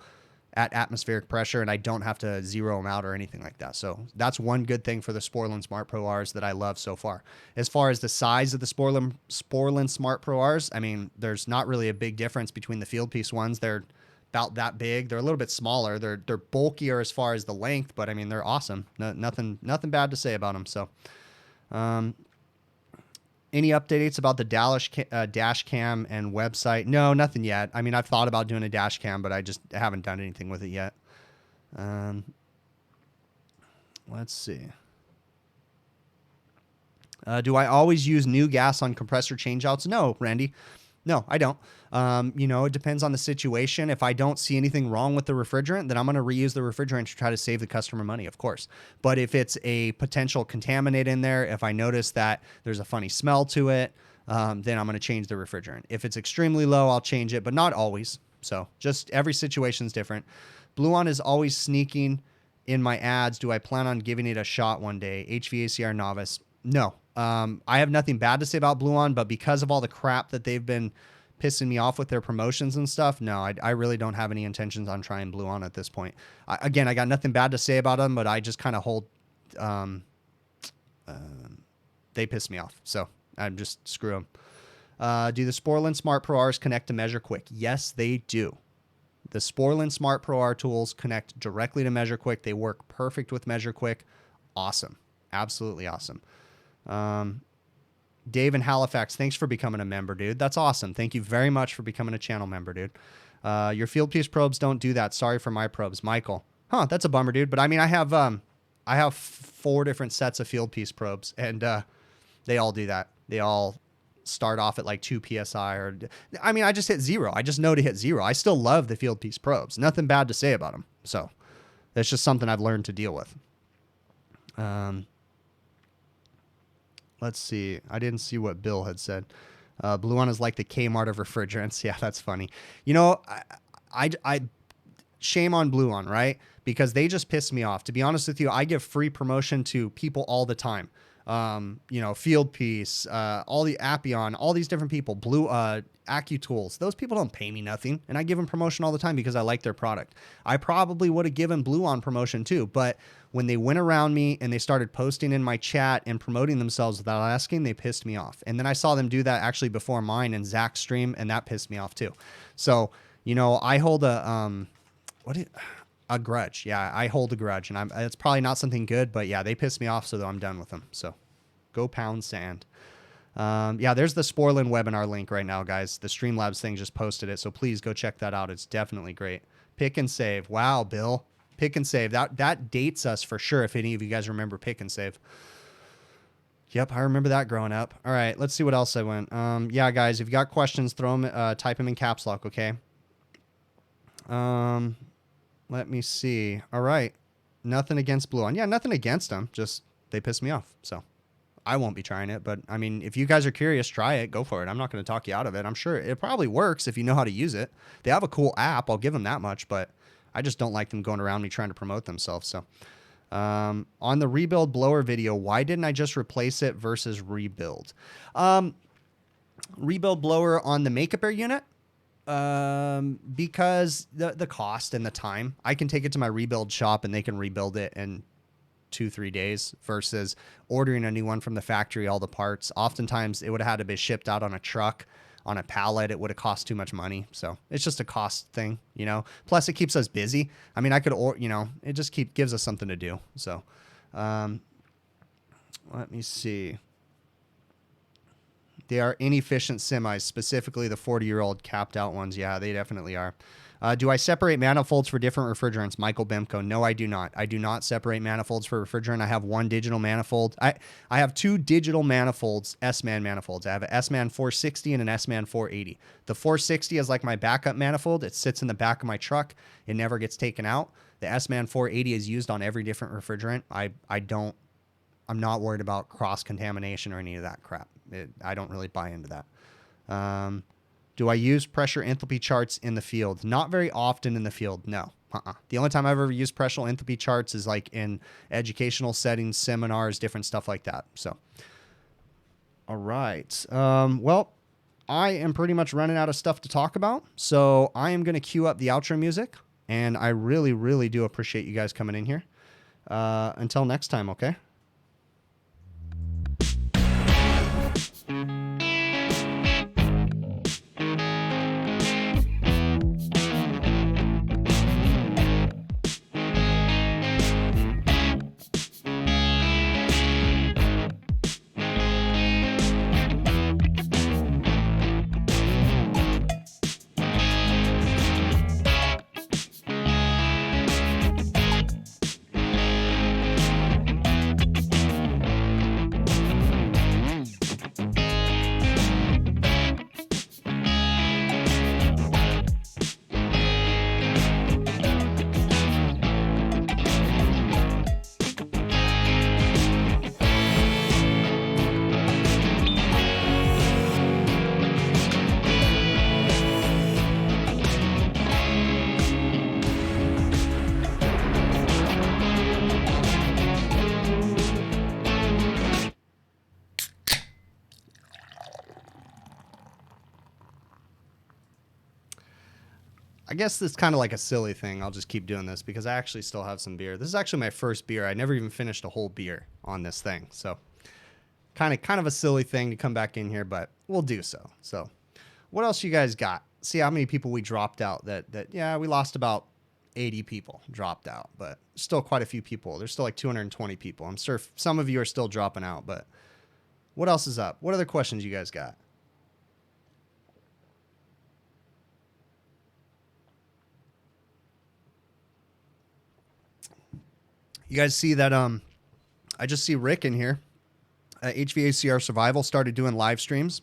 at atmospheric pressure, and I don't have to zero them out or anything like that. So that's one good thing for the Sporlan Smart Pro Rs that I love so far. As far as the size of the Sporlan Smart Pro Rs, I mean, there's not really a big difference between the field piece ones. They're about that big. They're a little bit smaller. They're bulkier as far as the length, but I mean, they're awesome. Nothing bad to say about them. So, any updates about the dash cam and website? No, nothing yet. I mean, I've thought about doing a dash cam, but I just haven't done anything with it yet. Let's see. Do I always use new gas on compressor changeouts? No, Randy. No, I don't. You know, it depends on the situation. If I don't see anything wrong with the refrigerant, then I'm going to reuse the refrigerant to try to save the customer money, of course. But if it's a potential contaminant in there, if I notice that there's a funny smell to it, then I'm going to change the refrigerant. If it's extremely low, I'll change it, but not always. So just every situation is different. Bluon is always sneaking in my ads. Do I plan on giving it a shot one day? HVACR novice. No. I have nothing bad to say about Bluon, but because of all the crap that they've been pissing me off with their promotions and stuff, no, I really don't have any intentions on trying Bluon at this point. Again, I got nothing bad to say about them, but I just kind of hold, they piss me off. So I'm just screw them. Do the Sporlan Smart Pro Rs connect to Measure Quick? Yes, they do. The Sporlan Smart Pro R tools connect directly to Measure Quick. They work perfect with Measure Quick. Awesome. Absolutely awesome. Dave in Halifax, thanks for becoming a member, dude. That's awesome. Thank you very much for becoming a channel member, dude. Your field piece probes don't do that. Sorry for my probes. Michael. Huh, that's a bummer, dude. But I mean, I have 4 different sets of field piece probes, and they all do that. They all start off at like 2 psi, or I mean, I just hit 0. I just know to hit 0. I still love the field piece probes. Nothing bad to say about them. So that's just something I've learned to deal with. Let's see. I didn't see what Bill had said. Bluon is like the Kmart of refrigerants. Yeah, that's funny. You know, I shame on Bluon, right? Because they just piss me off. To be honest with you, I give free promotion to people all the time. You know, Field Piece, all the Appion, all these different people, AccuTools. Those people don't pay me nothing, and I give them promotion all the time because I like their product. I probably would have given Bluon promotion too, but when they went around me and they started posting in my chat and promoting themselves without asking, they pissed me off. And then I saw them do that actually before mine and Zach's stream, and that pissed me off too. So, you know, I hold a grudge. Yeah, I hold a grudge, and it's probably not something good, but yeah, they pissed me off, so I'm done with them. So go pound sand. Yeah, there's the Sporlan webinar link right now, guys. The Streamlabs thing just posted it, so please go check that out. It's definitely great. Pick and Save. Wow, Bill. Pick and Save. That dates us for sure, if any of you guys remember Pick and Save. Yep, I remember that growing up. All right, let's see what else I went. Yeah, guys, if you got questions, throw them, type them in caps lock, okay? Let me see. All right. Nothing against Bluon. Yeah, nothing against them. Just they piss me off. So I won't be trying it. But I mean, if you guys are curious, try it. Go for it. I'm not going to talk you out of it. I'm sure it probably works if you know how to use it. They have a cool app. I'll give them that much. But I just don't like them going around me trying to promote themselves. So on the rebuild blower video, why didn't I just replace it versus rebuild? Rebuild blower on the Make-Up Air unit? Because the cost and the time. I can take it to my rebuild shop and they can rebuild it in 2-3 days versus ordering a new one from the factory, all the parts. Oftentimes it would have had to be shipped out on a truck, on a pallet. It would have cost too much money. So it's just a cost thing, you know. Plus it keeps us busy. I mean, I could, you know, it just gives us something to do. So let me see. They are inefficient semis, specifically the 40-year-old capped out ones. Yeah, they definitely are. Do I separate manifolds for different refrigerants? Michael Bemko. No, I do not. I do not separate manifolds for refrigerant. I have one digital manifold. I have 2 digital manifolds, S-Man manifolds. I have an S-Man 460 and an S-Man 480. The 460 is like my backup manifold. It sits in the back of my truck. It never gets taken out. The S-Man 480 is used on every different refrigerant. I'm not worried about cross-contamination or any of that crap. I don't really buy into that. Do I use pressure enthalpy charts in the field? Not very often in the field, no. The only time I've ever used pressure enthalpy charts is like in educational settings, seminars, different stuff like that. So, all right. Well, I am pretty much running out of stuff to talk about. So I am going to cue up the outro music. And I really, really do appreciate you guys coming in here. Until next time, okay? I guess this is kind of like a silly thing. I'll just keep doing this because I actually still have some beer. This is actually my first beer. I never even finished a whole beer on this thing. So kind of a silly thing to come back in here, but we'll do so. So what else you guys got? See how many people we dropped out yeah, we lost about 80 people dropped out, but still quite a few people. There's still like 220 people. I'm sure some of you are still dropping out, but what else is up? What other questions you guys got? You guys see that, I just see Rick in here. HVACR Survival started doing live streams.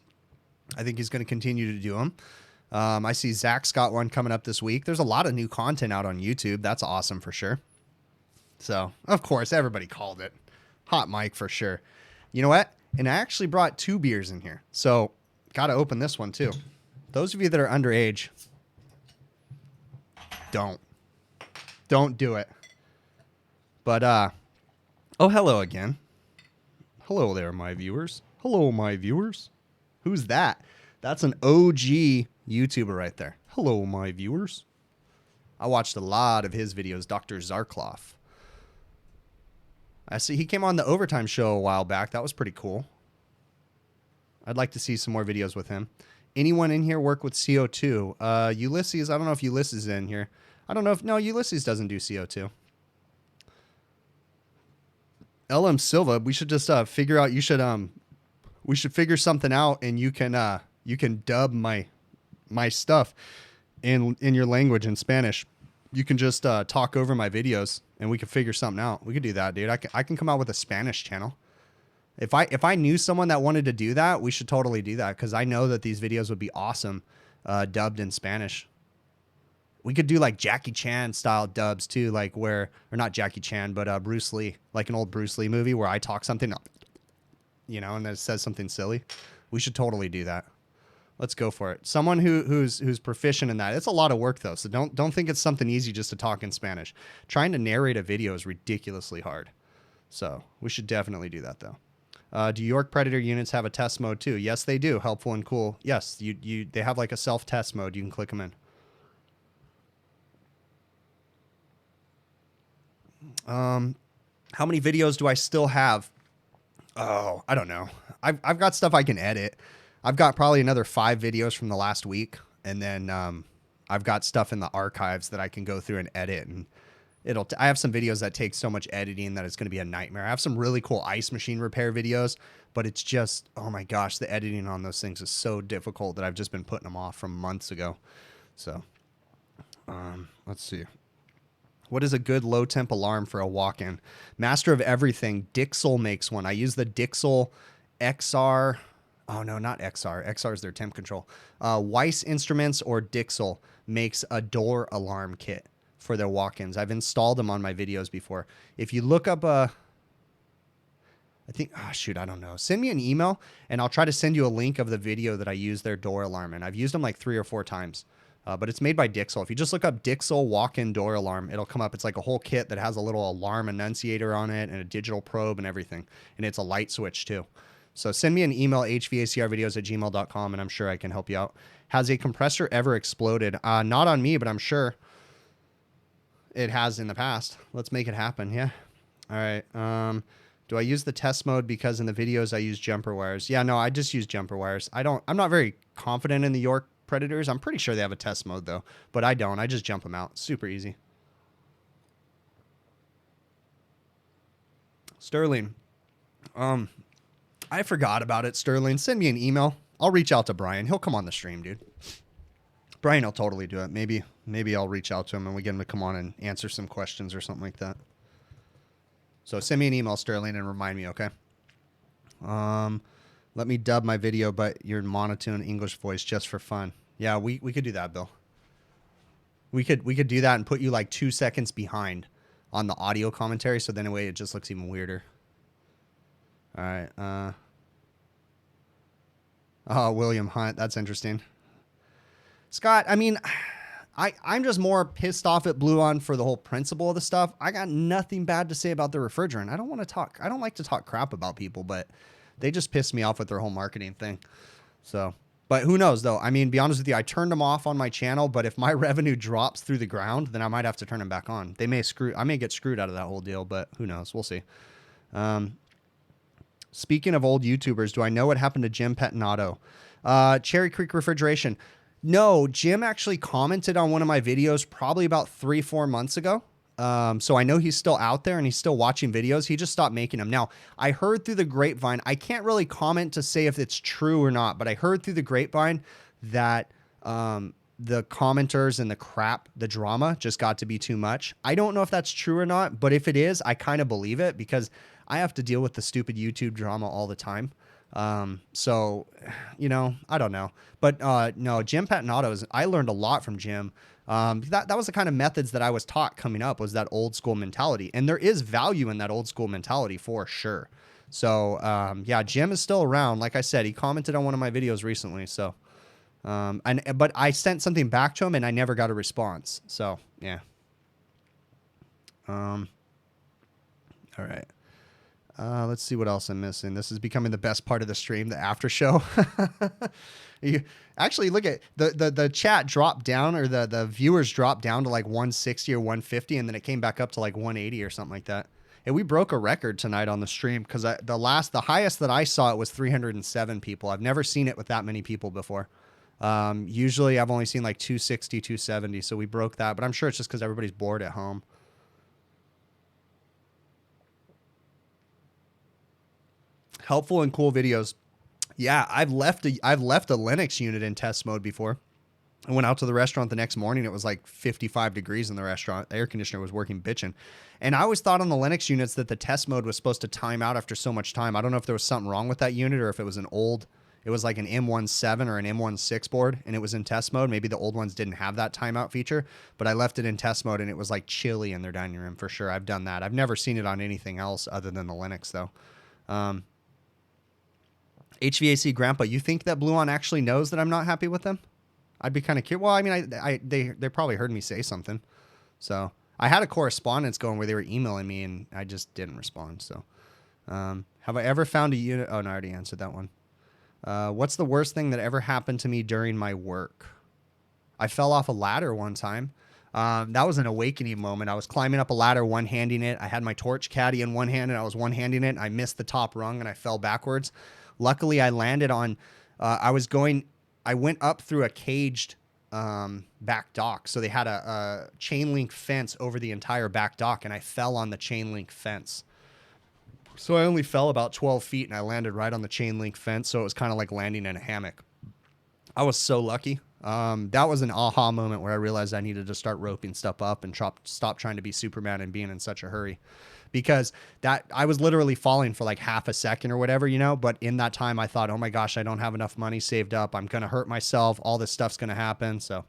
I think he's going to continue to do them. I see Zach's got one coming up this week. There's a lot of new content out on YouTube. That's awesome for sure. So, of course, everybody called it. Hot mic for sure. You know what? And I actually brought 2 beers in here. So, got to open this one too. Those of you that are underage, don't do it. But, oh, hello again. Hello there, my viewers. Hello, my viewers. Who's that? That's an OG YouTuber right there. Hello, my viewers. I watched a lot of his videos, Dr. Zarkloff. I see he came on the Overtime show a while back. That was pretty cool. I'd like to see some more videos with him. Anyone in here work with CO2? Ulysses, I don't know if Ulysses is in here. I don't know if, no, Ulysses doesn't do CO2. LM Silva, we should just figure out, we should figure something out, and you can dub my stuff in your language in Spanish. You can just talk over my videos, and we can figure something out. We could do that, dude. I can come out with a Spanish channel. If I knew someone that wanted to do that, we should totally do that, because I know that these videos would be awesome dubbed in Spanish. We could do like Jackie Chan style dubs too, like or not Jackie Chan, but Bruce Lee, like an old Bruce Lee movie where I talk something, and then it says something silly. We should totally do that. Let's go for it. Someone who's proficient in that. It's a lot of work though, so don't think it's something easy just to talk in Spanish. Trying to narrate a video is ridiculously hard. So we should definitely do that though. Do York Predator units have a test mode too? Yes, they do. Helpful and cool. Yes, they have like a self-test mode. You can click them in. How many videos do I still have? Oh, I don't know. I've got stuff I can edit. I've got probably another 5 videos from the last week. And then, I've got stuff in the archives that I can go through and edit, and I have some videos that take so much editing that it's going to be a nightmare. I have some really cool ice machine repair videos, but it's just, oh my gosh, the editing on those things is so difficult that I've just been putting them off from months ago. So, let's see. What is a good low temp alarm for a walk-in? Master of Everything, Dixel makes one. I use the Dixel XR. Oh no, not XR. XR is their temp control. Weiss Instruments or Dixel makes a door alarm kit for their walk-ins. I've installed them on my videos before. If you look up I think, oh shoot, I don't know. Send me an email and I'll try to send you a link of the video that I use their door alarm in. I've used them like 3 or 4 times. But it's made by Dixel. If you just look up Dixel walk-in door alarm, it'll come up. It's like a whole kit that has a little alarm annunciator on it and a digital probe and everything. And it's a light switch too. So send me an email, hvacrvideos@gmail.com, and I'm sure I can help you out. Has a compressor ever exploded? Not on me, but I'm sure it has in the past. Let's make it happen. Yeah. All right. Do I use the test mode because in the videos I use jumper wires? Yeah, no, I just use jumper wires. I'm not very confident in the York Predators. I'm pretty sure they have a test mode though, but I don't. I just jump them out. Super easy. Sterling. I forgot about it, Sterling. Send me an email. I'll reach out to Brian. He'll come on the stream, dude. Brian will totally do it. Maybe I'll reach out to him and we get him to come on and answer some questions or something like that. So send me an email, Sterling, and remind me, okay? Let me dub my video, but your monotone English voice just for fun. Yeah, we could do that, Bill. We could do that and put you like 2 seconds behind on the audio commentary, so then in a way it just looks even weirder. All right. Oh, William Hunt. That's interesting. Scott, I mean, I'm just more pissed off at Blue On for the whole principle of the stuff. I got nothing bad to say about the refrigerant. I don't like to talk crap about people, but they just pissed me off with their whole marketing thing. So, but who knows though? I mean, be honest with you, I turned them off on my channel, but if my revenue drops through the ground, then I might have to turn them back on. I may get screwed out of that whole deal, but who knows? We'll see. Speaking of old YouTubers, do I know what happened to Jim Pettinato? Cherry Creek Refrigeration. No, Jim actually commented on one of my videos probably about 3-4 months ago. So I know he's still out there and he's still watching videos. He just stopped making them. Now, I heard through the grapevine, I can't really comment to say if it's true or not, but I heard through the grapevine that the commenters and the drama just got to be too much. I don't know if that's true or not, but if it is, I kind of believe it because I have to deal with the stupid YouTube drama all the time. So, you know, I don't know, but, no, Jim Pettinato I learned a lot from Jim. That was the kind of methods that I was taught coming up, was that old school mentality. And there is value in that old school mentality for sure. So, yeah, Jim is still around. Like I said, he commented on one of my videos recently. So, but I sent something back to him and I never got a response. So, yeah. All right. Let's see what else I'm missing. This is becoming the best part of the stream, the after show. You actually look at the chat dropped down, or the viewers dropped down to like 160 or 150, and then it came back up to like 180 or something like that. And we broke a record tonight on the stream because the highest that I saw it was 307 people. I've never seen it with that many people before. Usually I've only seen like 260, 270. So we broke that, but I'm sure it's just because everybody's bored at home. Helpful and cool videos. Yeah, I've left a Linux unit in test mode before. I went out to the restaurant the next morning. It was like 55 degrees in the restaurant. The air conditioner was working bitchin'. And I always thought on the Linux units that the test mode was supposed to time out after so much time. I don't know if there was something wrong with that unit or if it was it was like an M17 or an M16 board and it was in test mode. Maybe the old ones didn't have that timeout feature, but I left it in test mode and it was like chilly in their dining room for sure. I've done that. I've never seen it on anything else other than the Linux though. HVAC Grandpa, you think that Blue On actually knows that I'm not happy with them? I'd be kind of curious. Well, I mean, they probably heard me say something. So I had a correspondence going where they were emailing me and I just didn't respond. So have I ever found a unit? Oh, no, I already answered that one. What's the worst thing that ever happened to me during my work? I fell off a ladder one time. That was an awakening moment. I was climbing up a ladder, one-handing it. I had my torch caddy in one hand and I was one-handing it. And I missed the top rung and I fell backwards. Luckily, I landed on, I went up through a caged back dock. So they had a chain link fence over the entire back dock, and I fell on the chain link fence. So I only fell about 12 feet, and I landed right on the chain link fence. So it was kind of like landing in a hammock. I was so lucky. That was an aha moment where I realized I needed to start roping stuff up and stop trying to be Superman and being in such a hurry. Because I was literally falling for like half a second or whatever, you know, but in that time I thought, oh my gosh, I don't have enough money saved up. I'm going to hurt myself. All this stuff's going to happen. So,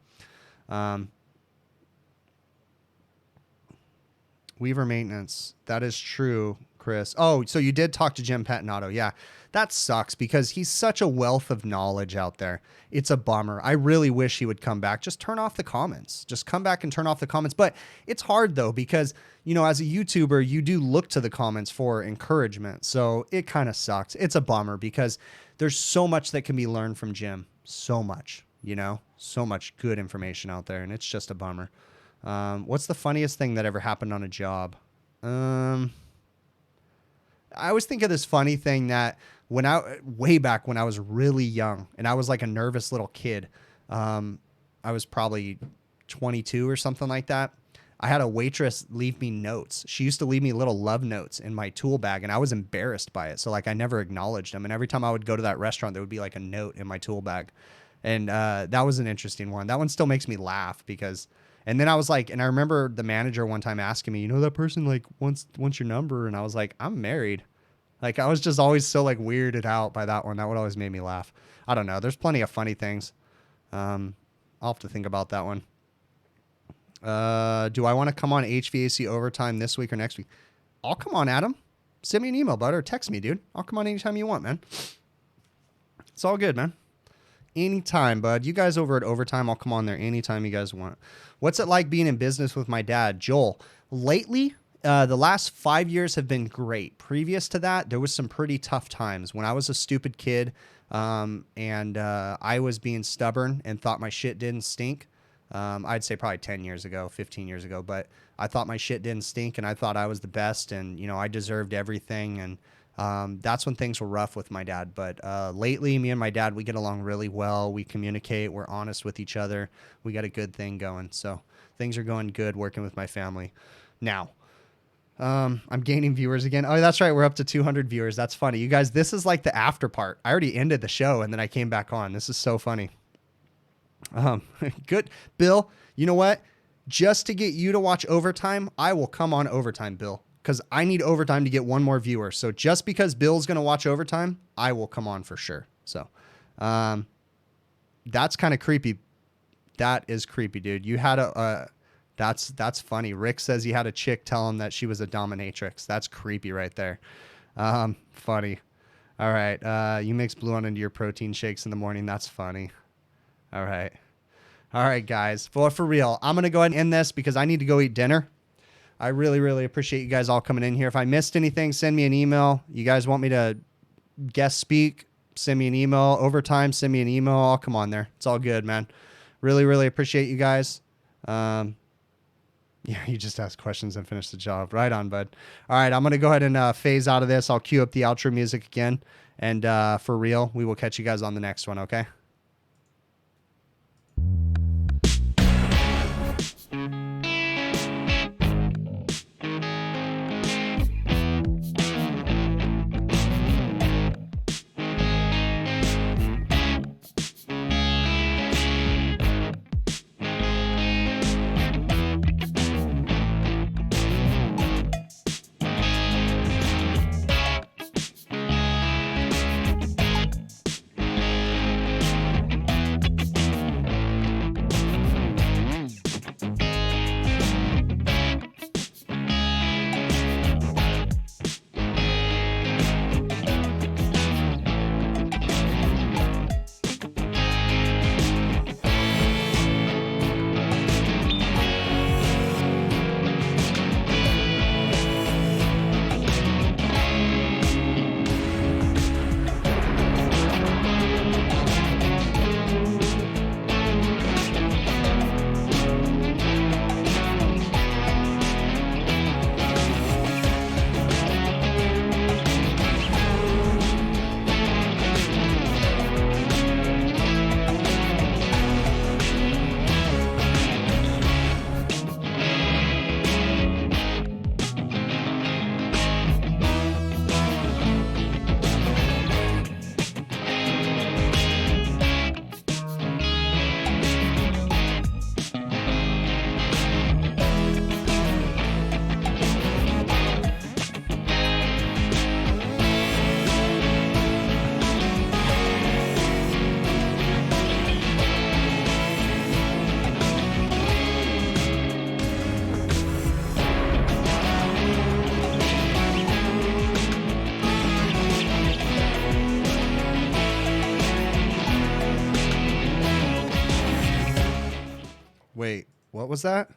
Weaver maintenance. That is true. Chris. Oh, so you did talk to Jim Pettinato. Yeah, that sucks because he's such a wealth of knowledge out there. It's a bummer. I really wish he would come back. Just turn off the comments. Just come back and turn off the comments. But it's hard though, because, you know, as a YouTuber, you do look to the comments for encouragement. So it kind of sucks. It's a bummer because there's so much that can be learned from Jim. So much, you know, so much good information out there. And it's just a bummer. What's the funniest thing that ever happened on a job? I always think of this funny thing that way back when I was really young and I was like a nervous little kid, I was probably 22 or something like that. I had a waitress leave me notes. She used to leave me little love notes in my tool bag and I was embarrassed by it. So like I never acknowledged them. And every time I would go to that restaurant, there would be like a note in my tool bag. And that was an interesting one. That one still makes me laugh because... And then I was like, and I remember the manager one time asking me, you know, that person like wants your number. And I was like, I'm married. Like I was just always so like weirded out by that one. That would always make me laugh. I don't know. There's plenty of funny things. I'll have to think about that one. Do I want to come on HVAC overtime this week or next week? I'll come on, Adam. Send me an email, bud, or text me, dude. I'll come on anytime you want, man. It's all good, man. Anytime, bud. You guys over at Overtime, I'll come on there anytime you guys want. What's it like being in business with my dad, Joel? Lately, the last 5 years have been great. Previous to that, there was some pretty tough times when I was a stupid kid and I was being stubborn and thought my shit didn't stink. I'd say probably 10 years ago, 15 years ago, but I thought my shit didn't stink and I thought I was the best and, you know, I deserved everything. And that's when things were rough with my dad. But lately, me and my dad, we get along really well. We communicate. We're honest with each other. We got a good thing going. So things are going good working with my family. Now, I'm gaining viewers again. Oh, that's right. We're up to 200 viewers. That's funny. You guys, this is like the after part. I already ended the show and then I came back on. This is so funny. Good. Bill, you know what? Just to get you to watch Overtime, I will come on Overtime, Bill. Because I need Overtime to get one more viewer. So just because Bill's going to watch Overtime, I will come on for sure. So that's kind of creepy. That is creepy, dude. You had that's funny. Rick says he had a chick tell him that she was a dominatrix. That's creepy right there. Funny. All right. You mix Blue On into your protein shakes in the morning. That's funny. All right. All right, guys. Well, for real, I'm going to go ahead and end this because I need to go eat dinner. I really, really appreciate you guys all coming in here. If I missed anything, send me an email. You guys want me to guest speak, send me an email. Overtime, send me an email. I'll come on there. It's all good, man. Really, really appreciate you guys. Yeah, you just ask questions and finish the job. Right on, bud. All right, I'm going to go ahead and phase out of this. I'll cue up the outro music again. And for real, we will catch you guys on the next one, okay? What was that?